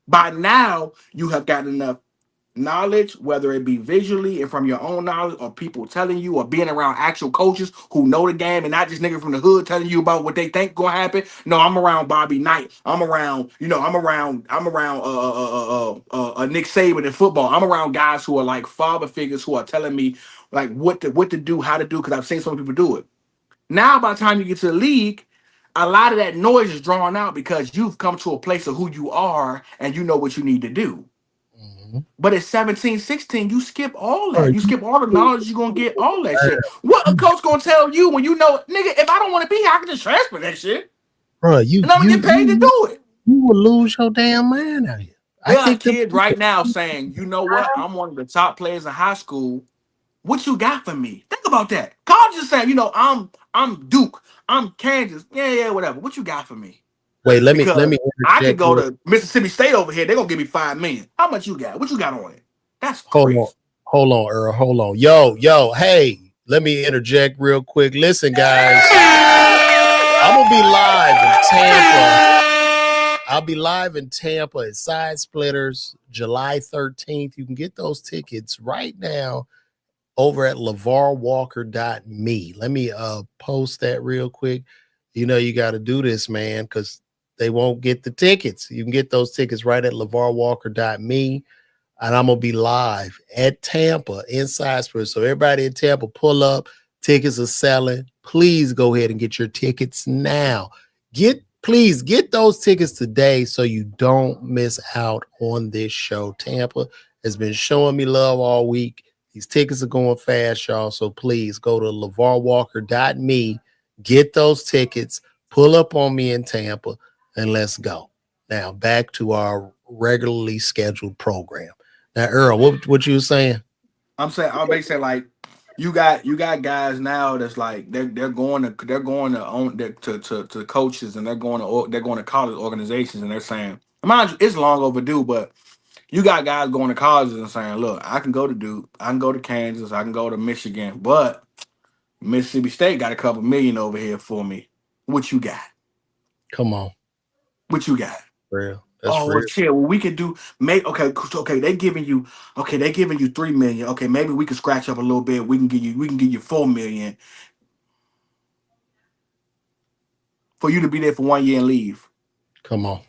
By now, you have gotten enough knowledge, whether it be visually and from your own knowledge, or people telling you, or being around actual coaches who know the game, and not just niggas from the hood telling you about what they think gonna happen. No, I'm around Bobby Knight. I'm around Nick Saban in football. I'm around guys who are like father figures who are telling me like what to do, how to do, because I've seen some people do it. Now, by the time you get to the league, a lot of that noise is drawn out because you've come to a place of who you are and you know what you need to do. Mhm. But at 17, 16, you skip all Bro, that. You skip all the knowledge you're gonna get, all that shit. What a coach gonna tell you when you know, nigga, if I don't want to be here, I can just transfer that shit. bro, you And I'm gonna you get paid to you do it. you will lose your damn mind out here. I There are think the kids right now saying, you know what? I'm one of the top players in high school. What you got for me? Think about that. College is saying, I'm Duke, I'm Kansas. Yeah, whatever. What you got for me? wait, let Because me I could interject go real. to Mississippi State over here. They're gonna give me 5 million. How much you got? What you got on it? That's Hold on. crazy. Hold on, Earl. Hold on. Yo, hey, let me interject real quick. Listen, guys, I'm gonna be live in Tampa. I'll be live in Tampa at Side Splitters July 13th. You can get those tickets right now over at LeVarWalker.me. Let me post that real quick. You know you got to do this, man, because they won't get the tickets. You can get those tickets right at LeVarWalker.me. And I'm gonna be live at Tampa inside Spirit. So everybody in Tampa, pull up. Tickets are selling. Please go ahead and get your tickets now. Please get those tickets today so you don't miss out on this show. Tampa has been showing me love all week. These tickets are going fast, y'all. So please go to LeVarWalker.me, get those tickets, pull up on me in Tampa, and let's go. Now back to our regularly scheduled program. Now, Earl, what you saying? I'm basically saying like you got guys now that's like they're going to own to coaches and they're going to college organizations and they're saying Mind you, it's long overdue, but you got guys going to colleges and saying, "Look, I can go to Duke, I can go to Kansas, I can go to Michigan, but Mississippi State got a couple million over here for me. What you got? Come on, What you got?" real. That's Oh, well, real. shit. Well, we could do make okay. They giving you 3 million. Okay, maybe we can scratch up a little bit. We can give you 4 million for you to be there for 1 year and leave, Come on.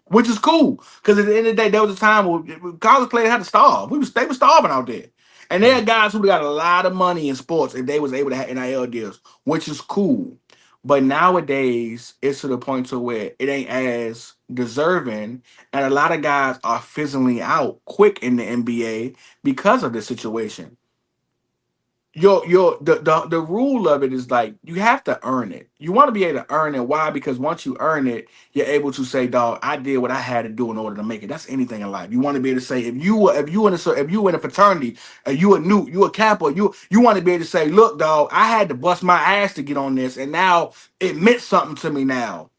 which is cool. Because at the end of the day, there was a time where college players had to starve. They were starving out there, and there are guys who got a lot of money in sports, and they was able to have NIL deals, which is cool. But nowadays, it's to the point to where it ain't as deserving, and a lot of guys are fizzling out quick in the NBA because of the situation. The rule of it is like you have to earn it. You want to be able to earn it. Why? Because once you earn it, you're able to say, "Dog, I did what I had to do in order to make it." That's anything in life. You want to be able to say, if you in a fraternity, you a Kappa, you want to be able to say, "Look, dog, I had to bust my ass to get on this, and now it meant something to me. Now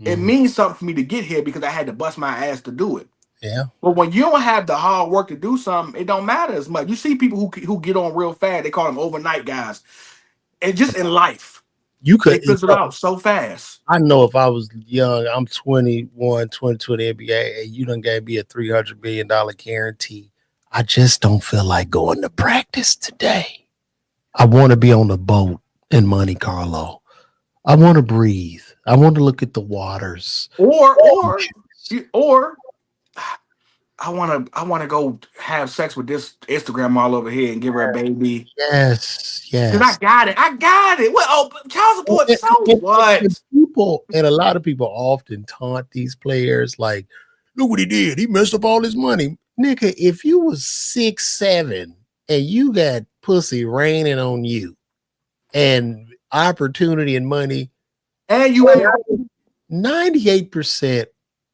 it Mhm. means something for me to get here because I had to bust my ass to do it." Yeah, But when you don't have the hard work to do something, it don't matter as much. You see people who get on real fast. They call them overnight guys, and just in life, you they could. fizzle out so fast. I know if I was young, I'm 21, 22 in the NBA, and you done gave me a $300 million guarantee. I just don't feel like going to practice today. I want to be on the boat in Monte Carlo. I want to breathe. I want to look at the waters. Or I wanna go have sex with this Instagram all over here and give her a baby. Yes, Cause I yes. got it. I got it. Well, oh, child support. And, So and what? people and a lot of people often taunt these players like, look what he did. He messed up all his money. Nigga, if you was 6'7" and you got pussy raining on you and opportunity and money, And you ain't 98%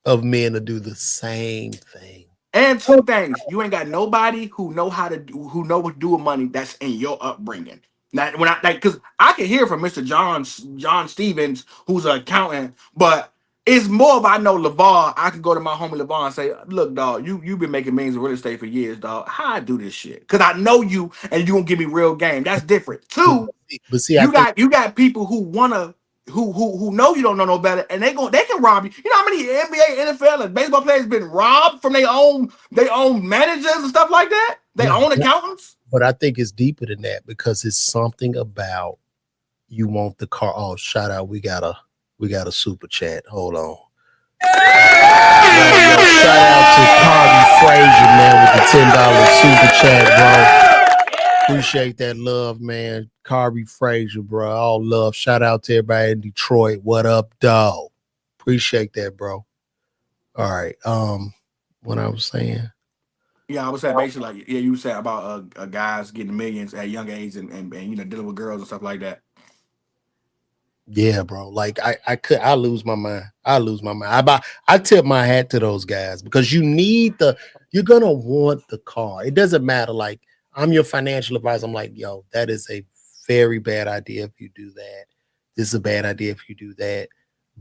of men will do the same thing. And two things, you ain't got nobody who know what to do with money that's in your upbringing. Now, when I like, because I can hear from Mr. John Stevens, who's an accountant, but it's more if I know LeVar, I can go to my homie LeVar and say, "Look, dog, you've been making millions of real estate for years, dog. How I do this shit? Because I know you, and you gonna give me real game. That's different. Two, But see, I think you got people who wanna who know you don't know no better, and they can rob you. You know how many NBA, NFL, and baseball players been robbed from their own managers and stuff like that, their yeah, own accountants. but I think it's deeper than that because it's something about you want the car. Oh, shout out, we got a super chat. Hold on. Yo, shout out to Carly Frazier, man, with the $10 super chat, bro. Appreciate that love, man. Carby Frazier, bro. All love. Shout out to everybody in Detroit. What up, dog? Appreciate that, bro. All right. What I was saying. Yeah, I would say basically like yeah, you said about guys getting millions at young age and dealing with girls and stuff like that. Yeah, bro. Like I lose my mind. I lose my mind. I tip my hat to those guys because you're gonna want the car. It doesn't matter. Like I'm your financial advisor. I'm like, yo, that is a very bad idea if you do that. This is a bad idea if you do that.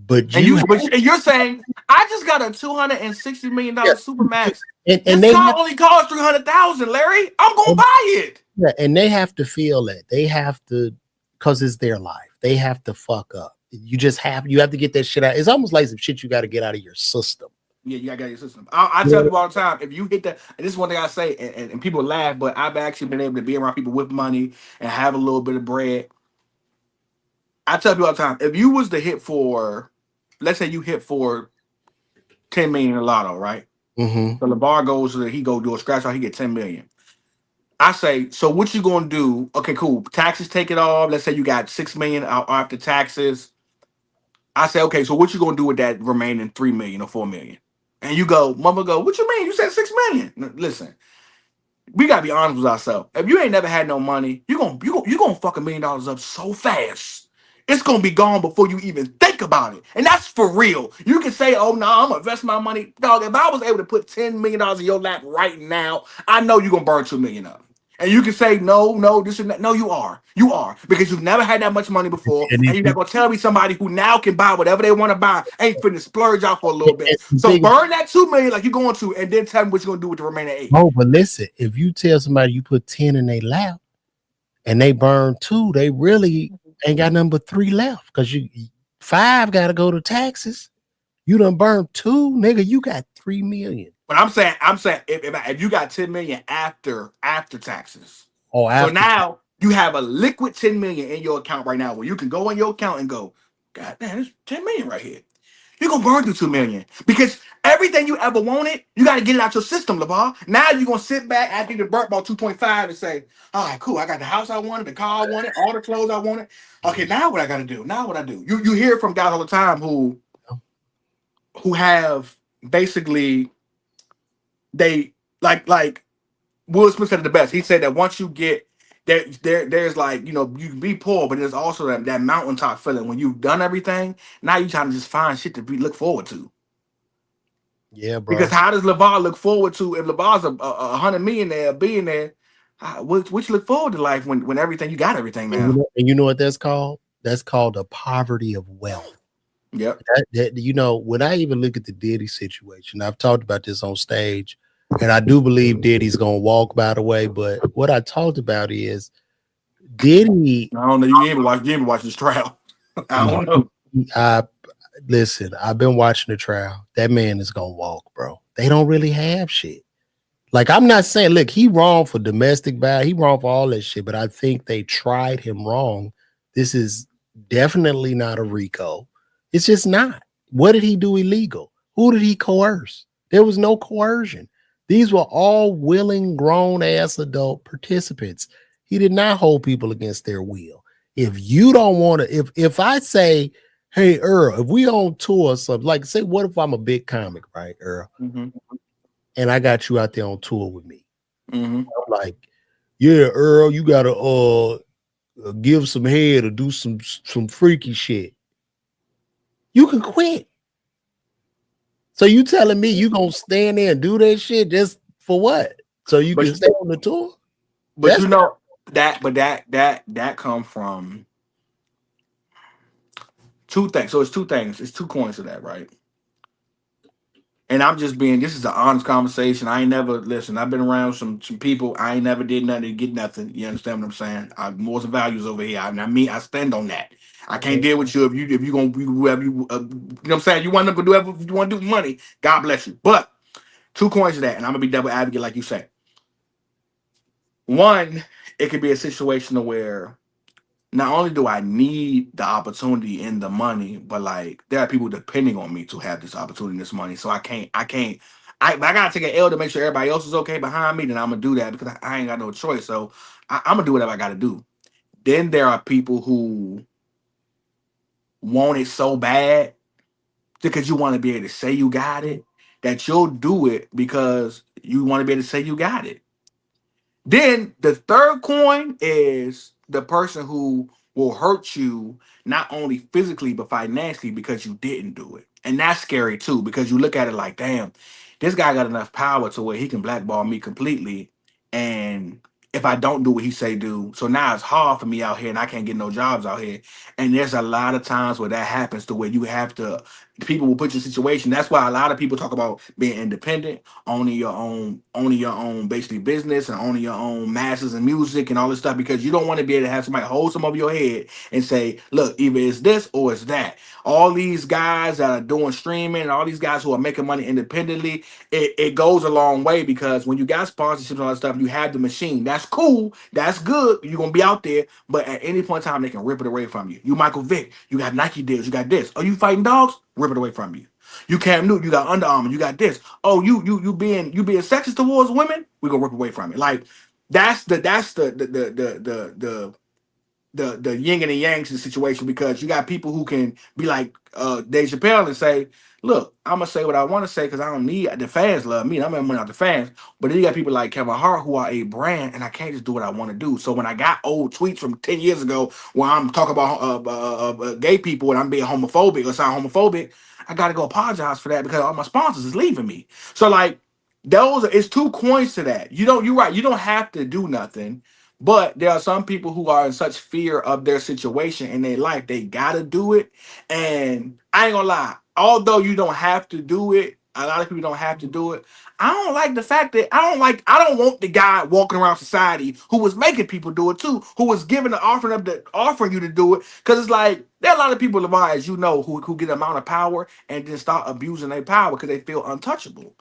But And you're saying I just got a $260 million super max. and This car only costs 300,000, Larry. I'm gonna buy it. yeah, and they have to feel that. They have to because it's their life. They have to fuck up. You have to get that shit out. It's almost like some shit you got to get out of your system. Yeah, you gotta get your system. I tell people all the time, if you hit that, and this is one thing I say, and people laugh, but I've actually been able to be around people with money and have a little bit of bread. I tell people all the time, if you was to hit for, let's say you hit for 10 million in the lotto, right? Mm-hmm. So the bar goes to he go do a scratch out, he get 10 million. I say, so what you gonna do? Okay, cool. Taxes take it off. Let's say you got 6 million out after taxes. I say, okay, so what you gonna do with that remaining 3 million or 4 million? And you go, mama go, what you mean? You said 6 million. Listen, we gotta be honest with ourselves. If you ain't never had no money, you gonna fuck $1 million up so fast. It's gonna be gone before you even think about it. And that's for real. You can say, oh no, I'm gonna invest my money. Dog, if I was able to put $10 million in your lap right now, I know you're gonna burn 2 million up. And you can say no, this is not. No, you are, because you've never had that much money before, And and if you're not you gonna tell me somebody who now can buy whatever they want to buy ain't finna splurge out for a little bit. and the So thing, burn that 2 million like you're going to, and then tell me what you're gonna do with the remaining 8. oh, but listen, if you tell somebody you put 10 in their lap and they burn 2, they really ain't got number 3 left because you 5 got to go to taxes. You done burned 2, nigga. You got 3 million. But I'm saying if you got 10 million after taxes, Oh, so after now you have a liquid 10 million in your account right now where you can go in your account and go, God damn, there's 10 million right here. You're gonna burn through 2 million because everything you ever wanted, you got to get it out your system, LeVar. Now you're gonna sit back after you burnt about 2.5 and say, all right, cool, I got the house I wanted, the car I wanted, all the clothes I wanted. Okay, now what I gotta do? Now what I do? You hear from guys all the time who have basically they like Will Smith said it the best. He said that once you get there's like, you can be poor, but there's also that mountaintop feeling when you've done everything. Now you trying to just find shit to look forward to. yeah, Because bro. how does LeVar look forward to if LeVar's a 100 millionaire, a billionaire? What you look forward to life when everything you got everything now? And you know what that's called? That's called the poverty of wealth. Yep. When I even look at the Diddy situation, I've talked about this on stage, and I do believe Diddy's gonna walk, by the way. But what I talked about is Diddy. I don't know. You ain't even watch this trial. I don't know. I listen. I've been watching the trial. That man is gonna walk, bro. They don't really have shit. Like, I'm not saying, look, he wrong for domestic violence. He wrong for all that shit. But I think they tried him wrong. This is definitely not a RICO. It's just not. What did he do illegal? Who did he coerce? There was no coercion. These were all willing, grown ass adult participants. He did not hold people against their will. If you don't want to, if I say, hey, Earl, if we on tour or something, like say, what if I'm a big comic, right, Earl? Mm-hmm. And I got you out there on tour with me. Mm-hmm. I'm like, yeah, Earl, you gotta give some head or do some freaky shit. You can quit. So you telling me you gonna stand there and do that shit just for what? So you can stay on the tour? But That's that come from two things. So it's two things. It's two coins to that, right? And I'm just being. This is an honest conversation. I ain't never listen. I've been around some people. I ain't never did nothing to get nothing. You understand what I'm saying? I morals and values over here. I stand on that. I can't deal with you if you gonna be whoever you. You know what I'm saying? You want to do whatever you want to do with money. God bless you. But two coins to that, and I'm gonna be devil advocate like you say. One, it could be a situation where not only do I need the opportunity and the money, but like there are people depending on me to have this opportunity and this money. So I gotta take an L to make sure everybody else is okay behind me, then I'm gonna do that because I ain't got no choice. So I'm gonna do whatever I gotta do. Then there are people who want it so bad because you want to be able to say you got it, that you'll do it because you want to be able to say you got it. Then the third coin is the person who will hurt you not only physically but financially because you didn't do it. And that's scary too because you look at it like, damn, this guy got enough power to where he can blackball me completely. And if I don't do what he say do, so now it's hard for me out here and I can't get no jobs out here. And there's a lot of times where that happens to where you have to people will put you in a situation. That's why a lot of people talk about being independent, owning your own basically business and owning your own masters and music and all this stuff because you don't want to be able to have somebody hold some over your head and say, look, either it's this or it's that. All these guys that are doing streaming and all these guys who are making money independently, it goes a long way because when you got sponsorships and all that stuff, you have the machine. That's cool. That's good. You're gonna be out there, but at any point in time, they can rip it away from you. You Michael Vick, you got Nike deals, you got this. Are you fighting dogs? Rip it away from you. You Cam Newton, you got Under Armour, you got this. Oh, you being sexist towards women, we gonna rip away from it. Like that's the yin and the yang to the situation because you got people who can be like Dave Chappelle and say, look, I'm gonna say what I want to say because I don't need the fans love me. I'm gonna money out the fans. But then you got people like Kevin Hart who are a brand, and I can't just do what I want to do. So when I got old tweets from 10 years ago where I'm talking about gay people and I'm being homophobic or sound homophobic, I gotta go apologize for that because all my sponsors is leaving me. So like It's two coins to that. You're right. You don't have to do nothing, but there are some people who are in such fear of their situation in their life, they gotta do it. And I ain't gonna lie, although you don't have to do it, a lot of people don't have to do it. I don't like the fact that I don't want the guy walking around society who was making people do it too, who was giving the offering you to do it. Cause it's like there are a lot of people, Levi, as you know, who get an amount of power and then start abusing their power because they feel untouchable.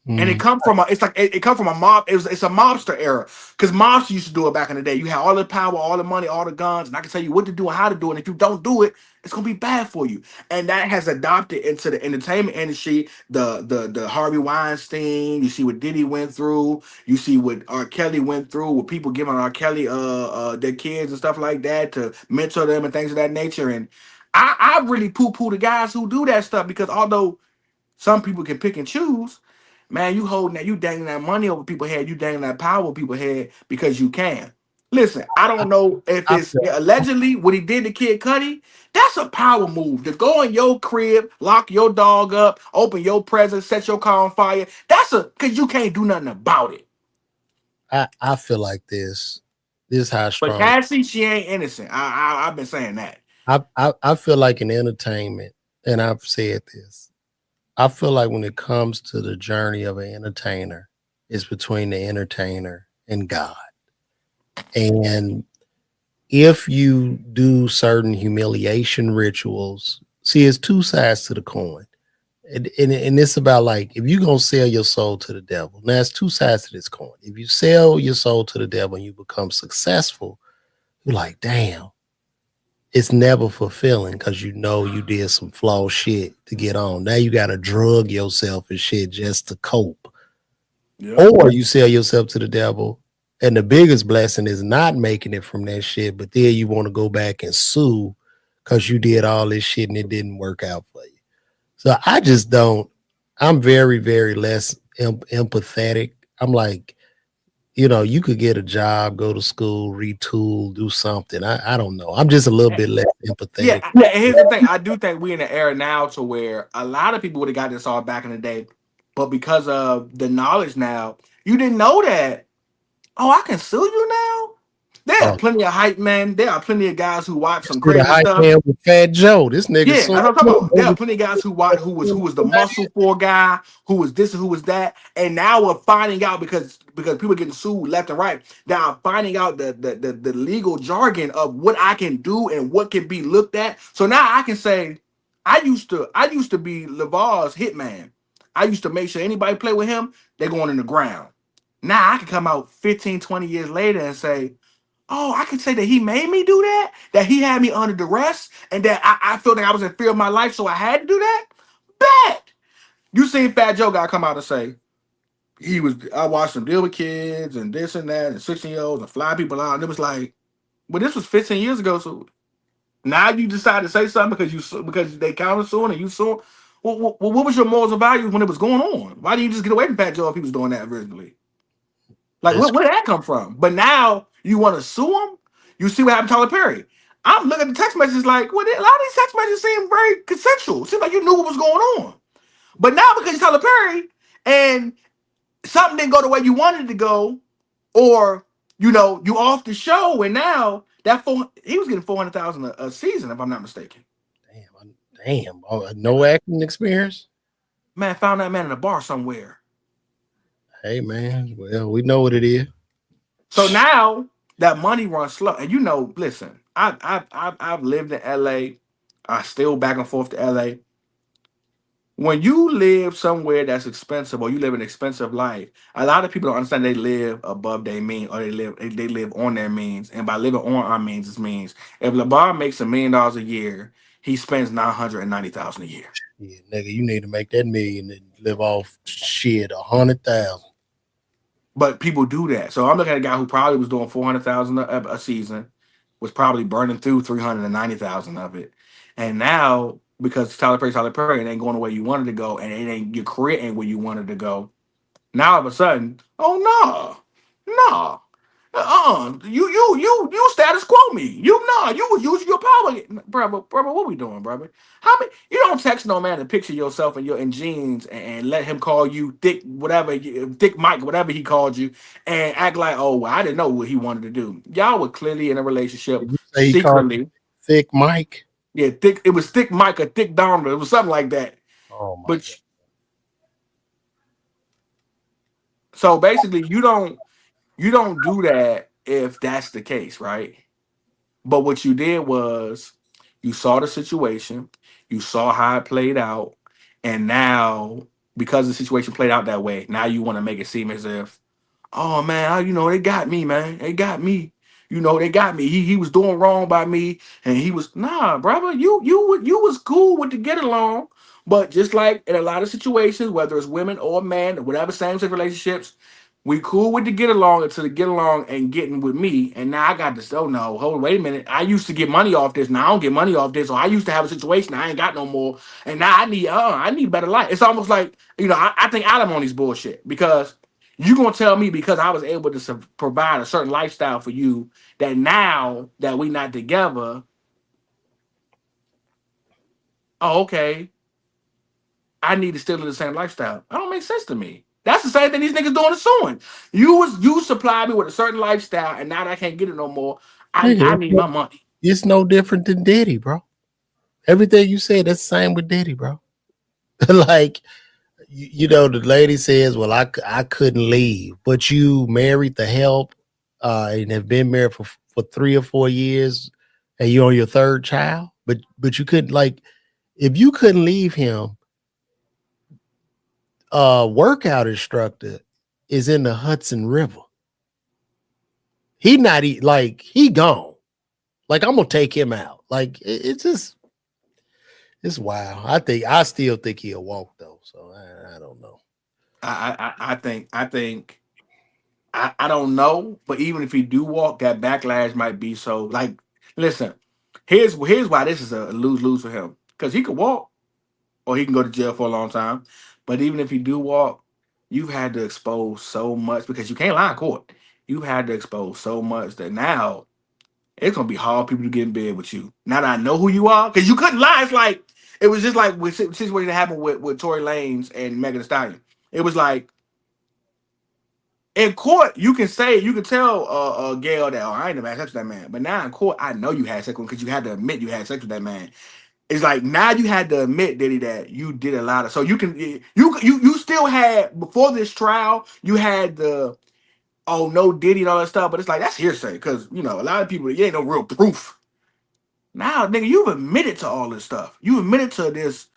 And it come from it come from a mob. It's a mobster era because mobsters used to do it back in the day. You had all the power, all the money, all the guns, and I can tell you what to do and how to do it. And if you don't do it, it's gonna be bad for you. And that has adopted into the entertainment industry. The Harvey Weinstein. You see what Diddy went through. You see what R. Kelly went through. With people giving R. Kelly their kids and stuff like that to mentor them and things of that nature. And I really poo-poo the guys who do that stuff because although some people can pick and choose. Man, you holding that, you dangling that money over people's head, you dangling that power over people's head because you can. Listen, I don't know if I it's allegedly what he did to Kid Cudi. That's a power move to go in your crib, lock your dog up, open your presence, set your car on fire. That's because you can't do nothing about it. I feel like this is how But strong. Cassie, she ain't innocent. I've been saying that. I feel like in entertainment, and I've said this. I feel like when it comes to the journey of an entertainer, it's between the entertainer and God. And if you do certain humiliation rituals, see, it's two sides to the coin. And it's about like if you're gonna sell your soul to the devil, now it's two sides to this coin. If you sell your soul to the devil and you become successful, you're like, damn, it's never fulfilling because you know you did some flawed shit to get on. Now you gotta drug yourself and shit just to cope. Yeah. Or you sell yourself to the devil, and the biggest blessing is not making it from that shit, but then you want to go back and sue because you did all this shit and it didn't work out for you. So I just don't, I'm very, very less empathetic. I'm like, you could get a job, go to school, retool, do something. I don't know. I'm just a little bit less empathetic. Yeah, here's the thing. I do think we're in an era now to where a lot of people would have got this all back in the day, but because of the knowledge now, you didn't know that. Oh, I can sue you now. There are Oh, plenty of hype men. There are plenty of guys who watch some see the crazy hype stuff. man with Fat Joe. This nigga Yeah, that's what I'm talking about. There are over plenty of guys who watch who was the muscle for guy, who was this and who was that, and now we're finding out because people getting sued left and right. Now I'm finding out the legal jargon of what I can do and what can be looked at. So now I can say, I used to be Lavar's hitman. I used to make sure anybody play with him, they're going in the ground. Now I can come out 15, 20 years later and say, oh, I can say that he made me do that he had me under duress, and that I felt like I was in fear of my life, so I had to do that. Bet. You seen Fat Joe guy come out and say, I watched him deal with kids and this and that, and 16-year-olds and fly people out. And it was like, well, this was 15 years ago, so now you decide to say something because they counter suing and you suing. Well, what was your morals and values when it was going on? Why didn't you just get away from Fat Joe if he was doing that originally? Like, this. where did that come from? But now you want to sue him? You see what happened to Tyler Perry. I'm looking at the text messages like, well, a lot of these text messages seem very consensual. Seems like you knew what was going on. But now because you're Tyler Perry and something didn't go the way you wanted it to go, or you off the show, and now he was getting 400,000 a season, if I'm not mistaken. Damn. Oh, no acting experience? Man, found that man in a bar somewhere. Hey man, well, we know what it is. So now that money runs slow, and listen, I've lived in LA. I still back and forth to LA. When you live somewhere that's expensive, or you live an expensive life, a lot of people don't understand they live above their means, or they live on their means. And by living on our means, it means if LeBron makes $1 million a year, he spends $990,000 a year. Yeah, nigga, you need to make that million and live off shit 100,000. But people do that. So I'm looking at a guy who probably was doing 400,000 a season, was probably burning through 390,000 of it, and now because Tyler Perry, it ain't going the way you wanted to go, and your career ain't where you wanted to go. Now all of a sudden, oh no, You status quo me. You was using your power, brother. What we doing, brother? How many? You don't text no man to picture yourself in jeans and let him call you thick, whatever, thick Mike, whatever he called you, and act like, oh, well, I didn't know what he wanted to do. Y'all were clearly in a relationship Did you say he called secretly. Thick Mike? Yeah, thick. It was thick Mike or thick Donald. It was something like that. Oh my But god. so basically, you don't do that if that's the case, right? But what you did was you saw the situation, you saw how it played out, and now because the situation played out that way, now you want to make it seem as if, oh man, they got me, man. They got me. They got me. He was doing wrong by me, and he was nah, brother. You was cool with the get along, but just like in a lot of situations, whether it's women or men or whatever same sex relationships, we cool with the get along until the get along and getting with me. And now I got this. Oh no, hold wait a minute. I used to get money off this. Now I don't get money off this. Or I used to have a situation I ain't got no more. And now I need a better life. It's almost like, I think alimony's bullshit because you gonna tell me because I was able to provide a certain lifestyle for you that now that we not together, oh okay, I need to still live the same lifestyle. That don't make sense to me. That's the same thing these niggas doing is suing. You supplied me with a certain lifestyle, and now that I can't get it no more. I Nigga, need my money. it's no different than Diddy, bro. Everything you said, that's the same with Diddy, bro. Like, the lady says, well, I couldn't leave, but you married the help and have been married for 3 or 4 years, and you're on your third child, but you couldn't, like, if you couldn't leave him, workout instructor is in the Hudson River. He not like he gone. Like, I'm gonna take him out. Like, it's just, it's wild. I still think he'll walk though. So I don't know. I don't know, but even if he do walk, that backlash might be so. Like, listen, here's why this is a lose lose for him because he could walk or he can go to jail for a long time. But even if he do walk, you've had to expose so much because you can't lie in court. You've had to expose so much that now it's gonna be hard for people to get in bed with you. Now that I know who you are, because you couldn't lie. It's like it was just like with situation that happened with Tory Lanez and Megan Thee Stallion. It was like in court, you can tell Gail that, oh, I ain't never had sex with that man. But now in court, I know you had sex with him because you had to admit you had sex with that man. It's like now you had to admit, Diddy, that you did a lot of. So you still had before this trial, you had the oh no Diddy and all that stuff, but it's like that's hearsay because a lot of people, you ain't no real proof. Now, nigga, you've admitted to all this stuff. You admitted to this,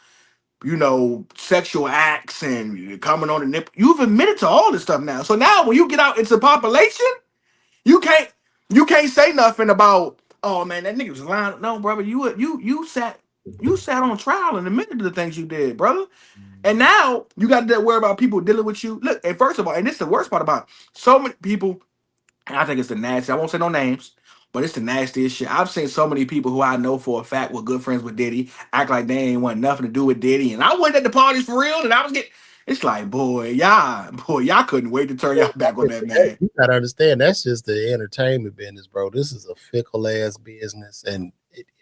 sexual acts and coming on the nip. You've admitted to all this stuff now. So now when you get out into population, you can't say nothing about, oh man, that nigga was lying. No, brother, you sat on trial and admitted to the things you did, brother. And now you got to worry about people dealing with you. Look, and first of all, and this is the worst part about it, so many people, and I think it's the nasty. I won't say no names, but it's the nastiest shit. I've seen so many people who I know for a fact were good friends with Diddy act like they ain't want nothing to do with Diddy, and I went at the parties for real, and I was getting. It's like, y'all couldn't wait to turn y'all back on that man. You gotta understand that's just the entertainment business, bro. This is a fickle ass business, and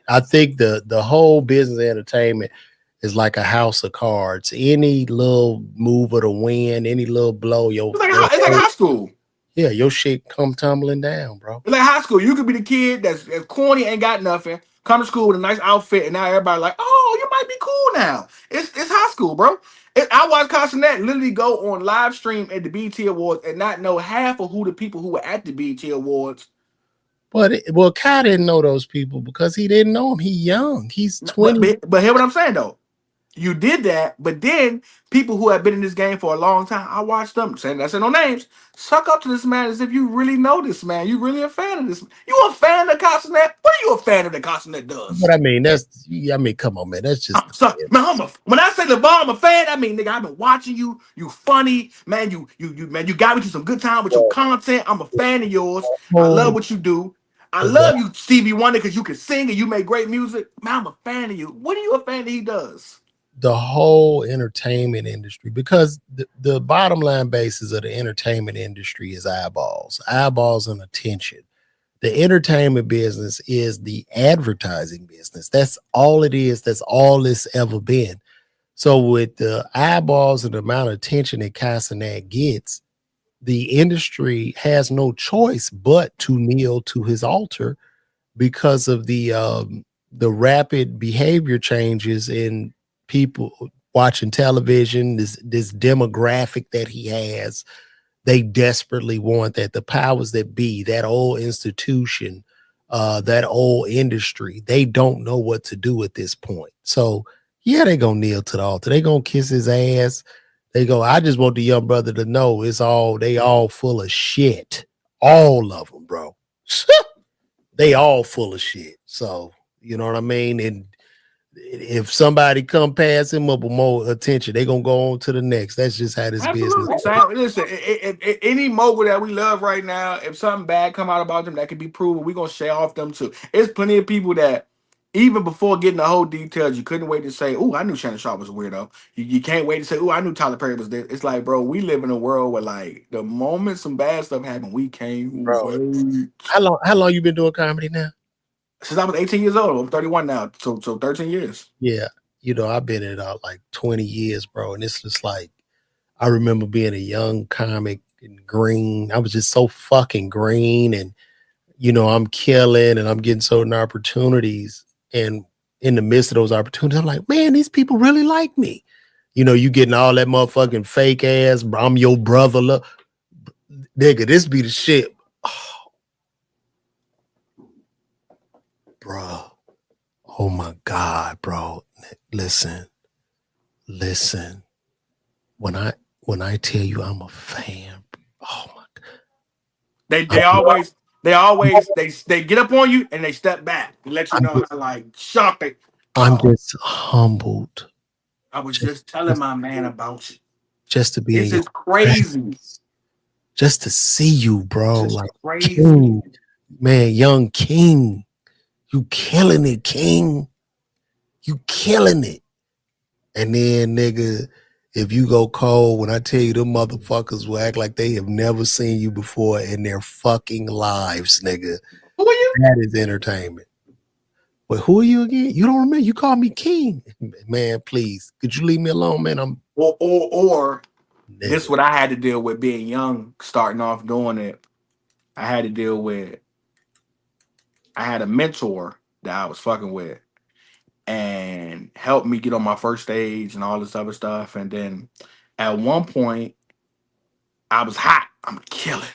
I think the whole business of entertainment is like a house of cards. Any little move of the wind, any little blow, It's like high school. Yeah, your shit come tumbling down, bro. It's like high school. You could be the kid that's corny, ain't got nothing, come to school with a nice outfit, and now everybody like, oh, you might be cool now. It's high school, bro. I watched Castanet literally go on live stream at the BET Awards and not know half of who the people who were at the BET Awards. But Kai didn't know those people because he didn't know him. He young. He's 20. But hear what I'm saying though. You did that, but then people who have been in this game for a long time, I watched them saying that's no names, suck up to this man as if you really know this man. You really a fan of this. You a fan of Castanet? What are you a fan of that Castanet does? But I mean, come on, man. That's just when I say LeVar, I'm a fan. I mean, nigga, I've been watching you. You funny, man. You got me to some good time with your content. I'm a fan of yours. I love what you do. I love you, Stevie Wonder, because you can sing and you make great music. Man, I'm a fan of you. What are you a fan that he does? the whole entertainment industry, because the bottom line basis of the entertainment industry is eyeballs and attention. The entertainment business is the advertising business. That's all it is. That's all it's ever been. So with the eyeballs and the amount of attention that Castanet gets, the industry has no choice but to kneel to his altar because of the rapid behavior changes in people watching television, this demographic that he has. They desperately want that the powers that be, that old institution, that old industry, they don't know what to do at this point. So yeah, they gonna kneel to the altar. They gonna kiss his ass. They go, I just want the young brother to know they all full of shit. All of them, bro. They all full of shit. So, you know what I mean? And if somebody come past him up with more attention, they gonna go on to the next. That's just how this Absolutely. business. So, listen, any mogul that we love right now, if something bad come out about them that can be proven, we're gonna share off them too. It's plenty of people that even before getting the whole details, you couldn't wait to say, "Oh, I knew Shannon Sharp was a weirdo." You can't wait to say, "Oh, I knew Tyler Perry was there." It's like, bro, we live in a world where like the moment some bad stuff happened, we can't wait. How long you been doing comedy now? Since I was 18 years old, I'm 31 now, so 13 years. Yeah, you know, I've been in it like 20 years, bro. And it's just like, I remember being a young comic and green. I was just so fucking green. And, you know, I'm killing and I'm getting certain opportunities. And in the midst of those opportunities, I'm like, man, these people really like me. You know, you getting all that motherfucking fake ass, I'm your brother. Look, nigga, this be the shit. Oh, bro. Oh my God, bro. Listen. When I tell you I'm a fan, oh my God. They always they get up on you and they step back and let you know how like shocked they I'm are. just humbled. I was just telling my man about you. Just to be This in is crazy. just to see you, bro. Just like crazy. King, man, young King. You killing it, King. You killing it. And then, nigga, if you go cold, when I tell you them motherfuckers will act like they have never seen you before in their fucking lives, nigga. Who are you? That is entertainment. But who are you again? You don't remember? You call me King, man. Please, could you leave me alone, man? I'm Or nigga. this is what I had to deal with being young, starting off doing it. I had to deal with. I had a mentor that I was fucking with, and helped me get on my first stage and all this other stuff. And then at one point, I was hot. I'm killing.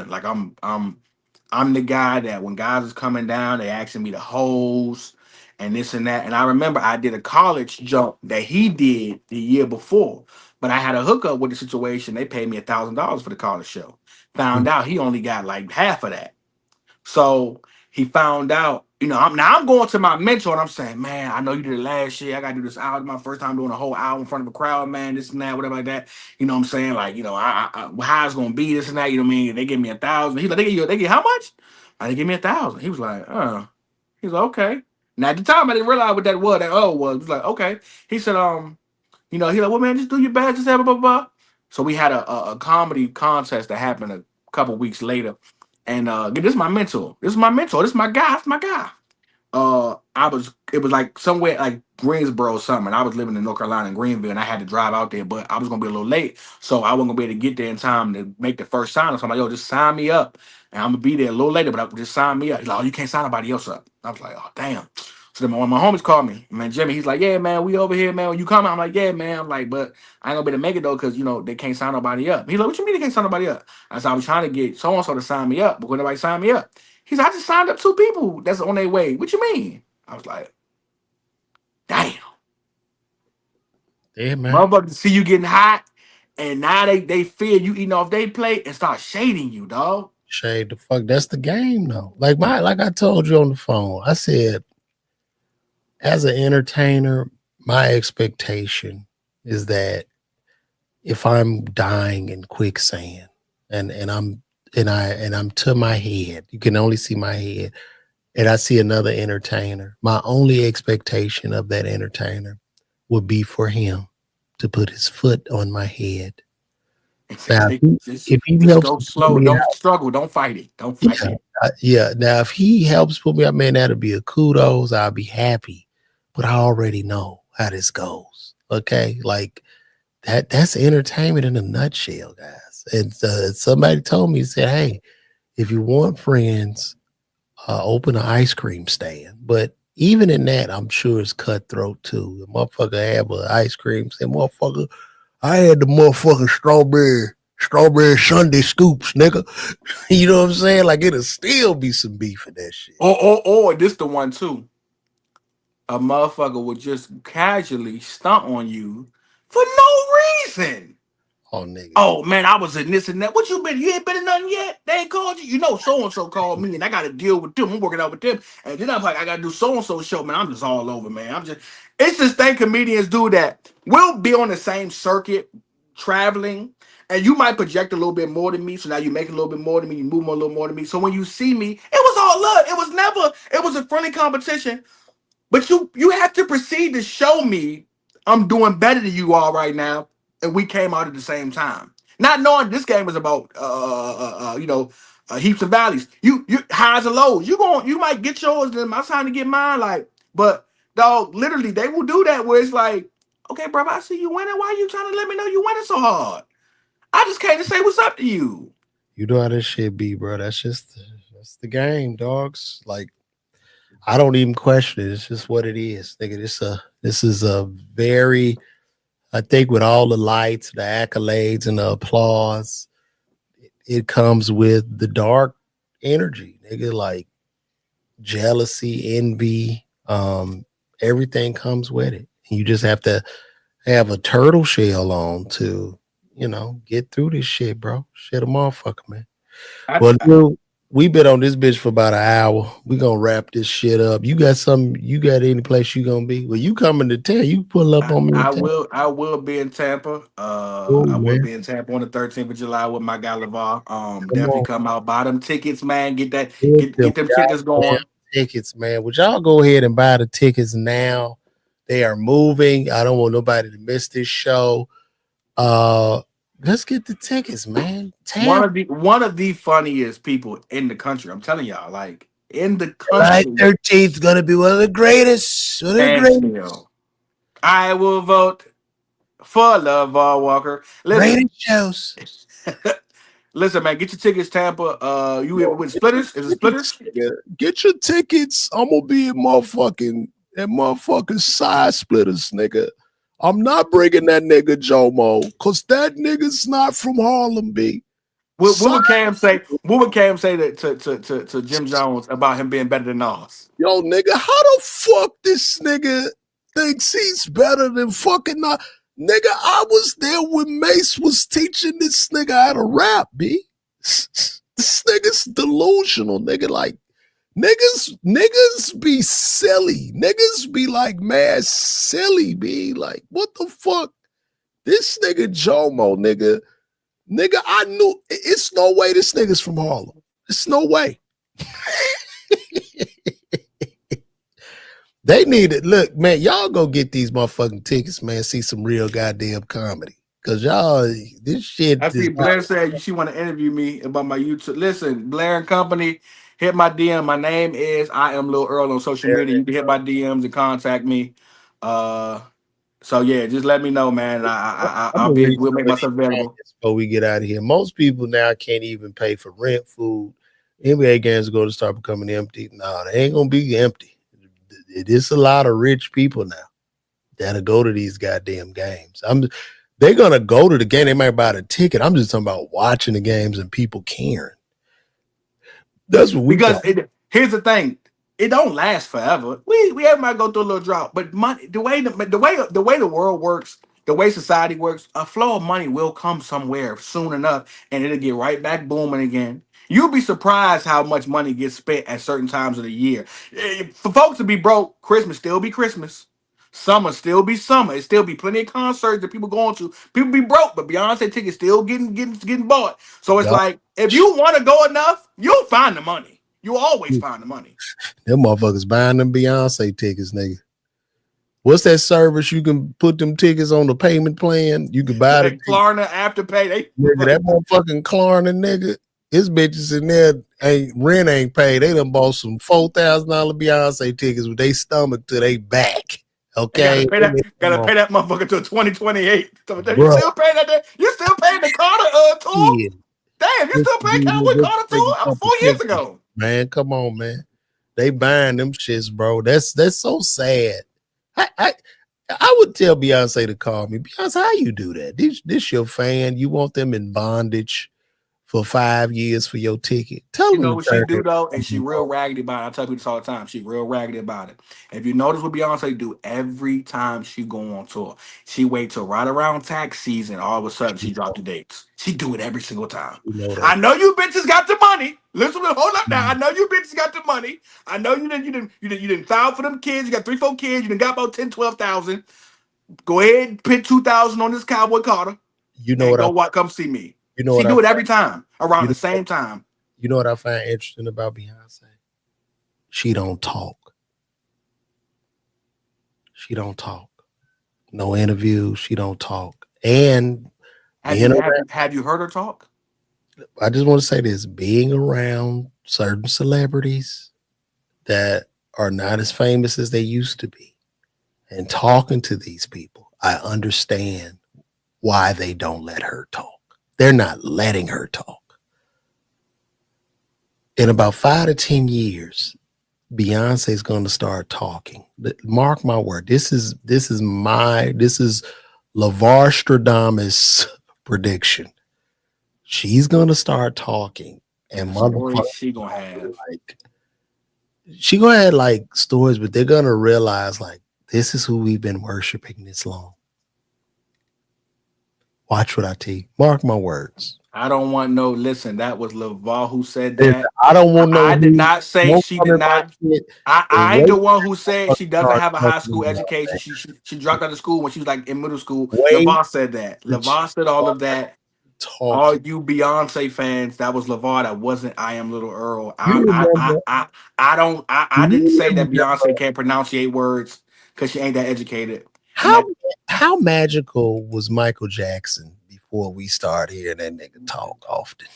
Like I'm the guy that when guys is coming down, they asking me to host and this and that. And I remember I did a college jump that he did the year before, but I had a hookup with the situation. They paid me $1,000 for the college show. Found out he only got like half of that. So he found out, I'm going to my mentor and I'm saying, man, I know you did it last year. I got to do this album. My first time doing a whole album in front of a crowd, man, this and that, whatever like that. You know what I'm saying? Like, how it's going to be, this and that. You know what I mean? They give me 1,000. He's like, they give how much? They give me 1,000. He was like, He's like, okay. Now at the time, I didn't realize what that was. That was. He was like, okay. He said, he's like, well, man, just do your best, just blah, blah, blah. So we had a comedy contest that happened a couple weeks later. And this is my mentor. This is my mentor. This is my guy. That's my guy. It was like somewhere like Greensboro or something. And I was living in North Carolina in Greenville, and I had to drive out there, but I was gonna be a little late, so I wasn't gonna be able to get there in time to make the first sign. So I'm like, yo, just sign me up, and I'm gonna be there a little later, but just sign me up. He's like, oh, you can't sign nobody else up. I was like, oh, damn. So then when my homies called me, man, Jimmy, he's like, yeah, man, we over here, man. When you coming? I'm like, yeah, man. I'm like, but I ain't gonna be able to make it though, because they can't sign nobody up. He's like, what you mean they can't sign nobody up? I said, I was trying to get so and so to sign me up, but when nobody signed me up, he's like, I just signed up 2 people that's on their way. What you mean? I was like, damn. Yeah, man. Motherfuckers see you getting hot, and now they fear you eating off their plate and start shading you, dog. Shade the fuck. That's the game, though. Like I told you on the phone, I said, as an entertainer, my expectation is that if I'm dying in quicksand and I'm to my head, you can only see my head, and I see another entertainer, my only expectation of that entertainer would be for him to put his foot on my head. Now, if he Just helps go to put slow. me Don't out, struggle. Don't fight it. Don't fight yeah, it. yeah. Now, if he helps put me out, man, that'll be a kudos. I'll be happy. But I already know how this goes. Okay, like that's entertainment in a nutshell, guys. And somebody told me, said, hey, if you want friends, open an ice cream stand. But even in that, I'm sure it's cutthroat too. The motherfucker have an ice cream stand. Motherfucker, I had the motherfucking strawberry Sunday scoops, nigga. You know what I'm saying? Like it'll still be some beef in that shit. Or this the one too. A motherfucker would just casually stunt on you for no reason. Oh, nigga. Oh man, I was in this and that. What you been? You ain't been in nothing yet? They ain't called you. You know, so and so called me, and I got to deal with them. I'm working out with them, and then I'm like, I got to do so and so show, man. I'm just all over, man. It's this thing comedians do that. We'll be on the same circuit, traveling, and you might project a little bit more than me. So now you make a little bit more than me. You move a little more than me. So when you see me, it was all love. It was never. It was a friendly competition. But you have to proceed to show me I'm doing better than you are right now, and we came out at the same time. Not knowing this game is about heaps and valleys. You highs and lows. You might get yours, then my time to get mine. Like, but dog, literally they will do that where it's like, okay, bro, I see you winning. Why are you trying to let me know you winning so hard? I just came to say what's up to you. You know how this shit be, bro. That's the game, dogs. Like I don't even question it. It's just what it is, nigga. This is a very, I think, with all the lights, the accolades, and the applause, it comes with the dark energy, nigga. Like jealousy, envy, everything comes with it. You just have to have a turtle shell on to, get through this shit, bro. Shit, a motherfucker, man. Well, dude, we've been on this bitch for about an hour. We gonna wrap this shit up. You got something? You got any place you gonna be? Well, you coming to town? You pull up on me. I will be in Tampa. Cool, I will man. be in Tampa on the 13th of July with my guy LeVar. Come Definitely on, come out, buy them tickets, man. Get that, get them get them tickets goddamn going. tickets, man. Would y'all go ahead and buy the tickets now? They are moving. I don't want nobody to miss this show. Let's get the tickets, man. One of the funniest people in the country. I'm telling y'all, like in the July country. 13th gonna be one of the greatest. One of the And greatest. still, I will vote for LeVar Walker. Listen, Greatest shows. listen, man. Get your tickets, Tampa. You with Splitters? Is it Splitters? Get your tickets. I'm gonna be in motherfucking side splitters, nigga. I'm not bringing that nigga Jomo, cause that nigga's not from Harlem, B. What would Cam say? What would Cam say to Jim Jones about him being better than us? Yo, nigga, how the fuck this nigga thinks he's better than fucking not? Nigga, I was there when Mace was teaching this nigga how to rap, B. This nigga's delusional, nigga. Like, niggas be silly. Niggas be like mad silly, B. Like, what the fuck? This nigga Jomo, nigga, I knew it's no way this nigga's from Harlem. It's no way. They need it. Look, man, y'all go get these motherfucking tickets, man. See some real goddamn comedy. Cause y'all, this shit. I see Blair said she want to interview me about my YouTube. Listen, Blair and Company, hit my DM. My name is I am Lil Earl on social media. You can hit my DMs and contact me. So yeah, just let me know, man. We'll make myself available before we get out of here. Most people now can't even pay for rent, food. NBA games are going to start becoming empty. No, they ain't gonna be empty. It's a lot of rich people now that'll go to these goddamn games. They're gonna go to the game. They might buy the ticket. I'm just talking about watching the games and people caring. That's what we here's the thing. It don't last forever. We might go through a little drought, but money, the way the world works, the way society works, a flow of money will come somewhere soon enough, and it'll get right back booming again. You'll be surprised how much money gets spent at certain times of the year. For folks to be broke, Christmas still be Christmas. Summer still be summer. It still be plenty of concerts that people going to. People be broke, but Beyonce tickets still getting bought. So it's like, if you want to go enough, you'll find the money. You always find the money. Them motherfuckers buying them Beyonce tickets, nigga. What's that service you can put them tickets on the payment plan? You can buy the Klarna Afterpay. nigga, that motherfucking Klarna nigga. His bitches in there ain't paid. They done bought some $4,000 Beyonce tickets with their stomach to their back. Okay, Gotta pay that motherfucker till 2028. So you Bruh. still paying that? You still paying the Carter tour? Yeah. Damn, you still paying Cowboy Carter tour? That was 4 years ago. Man, come on, man. They buying them shits, bro. That's so sad. I would tell Beyonce to call me. Beyonce, how you do that? This your fan. You want them in bondage for 5 years for your ticket. Tell You them know what she do though, and she real raggedy about it. I tell people this all the time. She real raggedy about it. If you notice what Beyonce do every time she go on tour, she wait till right around tax season. All of a sudden, she drop the dates. She do it every single time. I know you bitches got the money. Listen, hold up now. I know you bitches got the money. I know you didn't file for them kids. You got 3-4 kids. You done got about 10-12,000. Go ahead and put 2,000 on this Cowboy Carter. You know what? Come see me. You know she do it every time around the same time. You know what I find interesting about Beyonce? She don't talk. She don't talk. No interviews. She don't talk. And have you heard her talk? I just want to say this: being around certain celebrities that are not as famous as they used to be, and talking to these people, I understand why they don't let her talk. They're not letting her talk. In about 5 to 10 years, Beyonce is going to start talking. Mark my word. This is LeVar Stradamus prediction. She's going to start talking, and she gonna have she gonna have like stories, but they're gonna realize like this is who we've been worshiping this long. Watch what I tell you. Mark my words. I don't want no. Listen, that was LeVar who said that. I don't want no. I did not say she did not. I ain't the one who said she doesn't have a high school education. She dropped out of school when she was like in middle school. LeVar said that. LeVar said all of that. All you Beyonce fans, that was LeVar. That wasn't I Am Little Earl. I didn't say that Beyonce can't pronunciate words because she ain't that educated. How magical was Michael Jackson before we start hearing that nigga talk often?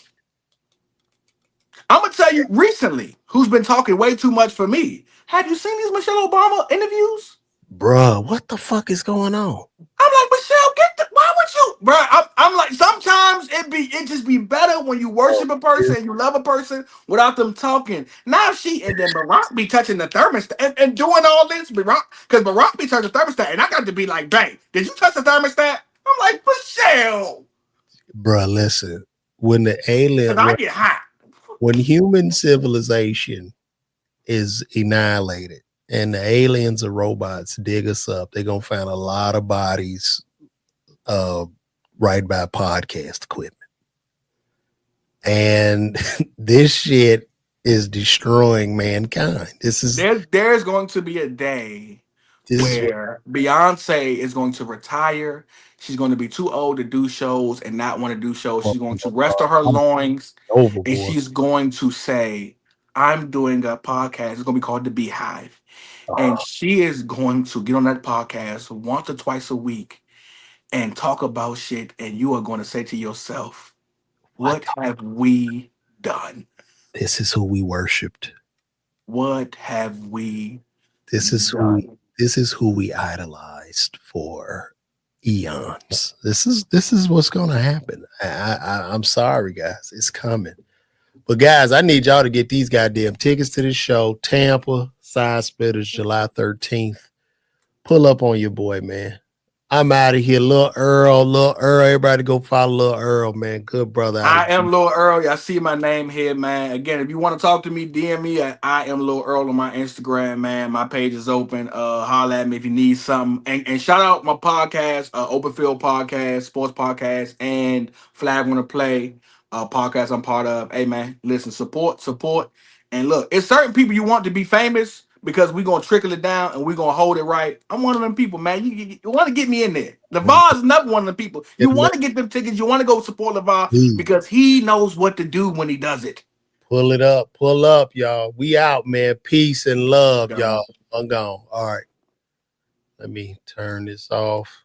I'm gonna tell you recently who's been talking way too much for me. Have you seen these Michelle Obama interviews? Bruh, what the fuck is going on? I'm like, Michelle, why would you? Bruh, I'm like, sometimes it just be better when you worship a person and you love a person without them talking. Now and then Barack be touching the thermostat and doing all this, because Barack be touching the thermostat, and I got to be like, bang, did you touch the thermostat? I'm like, Michelle. Bruh, listen, when the alien, I get hot. When human civilization is annihilated and the aliens or robots dig us up, they're going to find a lot of bodies right by podcast equipment. And this shit is destroying mankind. There's going to be a day where Beyonce is going to retire. She's going to be too old to do shows and not want to do shows. She's going to rest on her loins, and she's going to say, I'm doing a podcast. It's going to be called The Beehive. And she is going to get on that podcast once or twice a week and talk about shit. And you are going to say to yourself, what have we done? This is who we worshipped. What have we This is who we idolized for eons. This is what's gonna happen. I'm sorry, guys. It's coming. But guys, I need y'all to get these goddamn tickets to this show. Tampa, Side Splitters, July 13th. Pull up on your boy, man. I'm out of here. Lil Earl. Everybody go follow Lil Earl, man. Good brother. I am Lil Earl. Y'all see my name here, man. Again, if you want to talk to me, DM me at I am Lil Earl on my Instagram, man. My page is open. Holla at me if you need something. And shout out my podcast, Open Field Podcast, Sports Podcast, and Flag Wanna Play podcast I'm part of. Hey, man, listen, support. And look, it's certain people you want to be famous, because we're going to trickle it down and we're going to hold it right. I'm one of them people, man. You want to get me in there. LeVar is another one of the people. You want to get them tickets. You want to go support LeVar because he knows what to do when he does it. Pull it up. Pull up, y'all. We out, man. Peace and love, y'all. I'm gone. All right. Let me turn this off.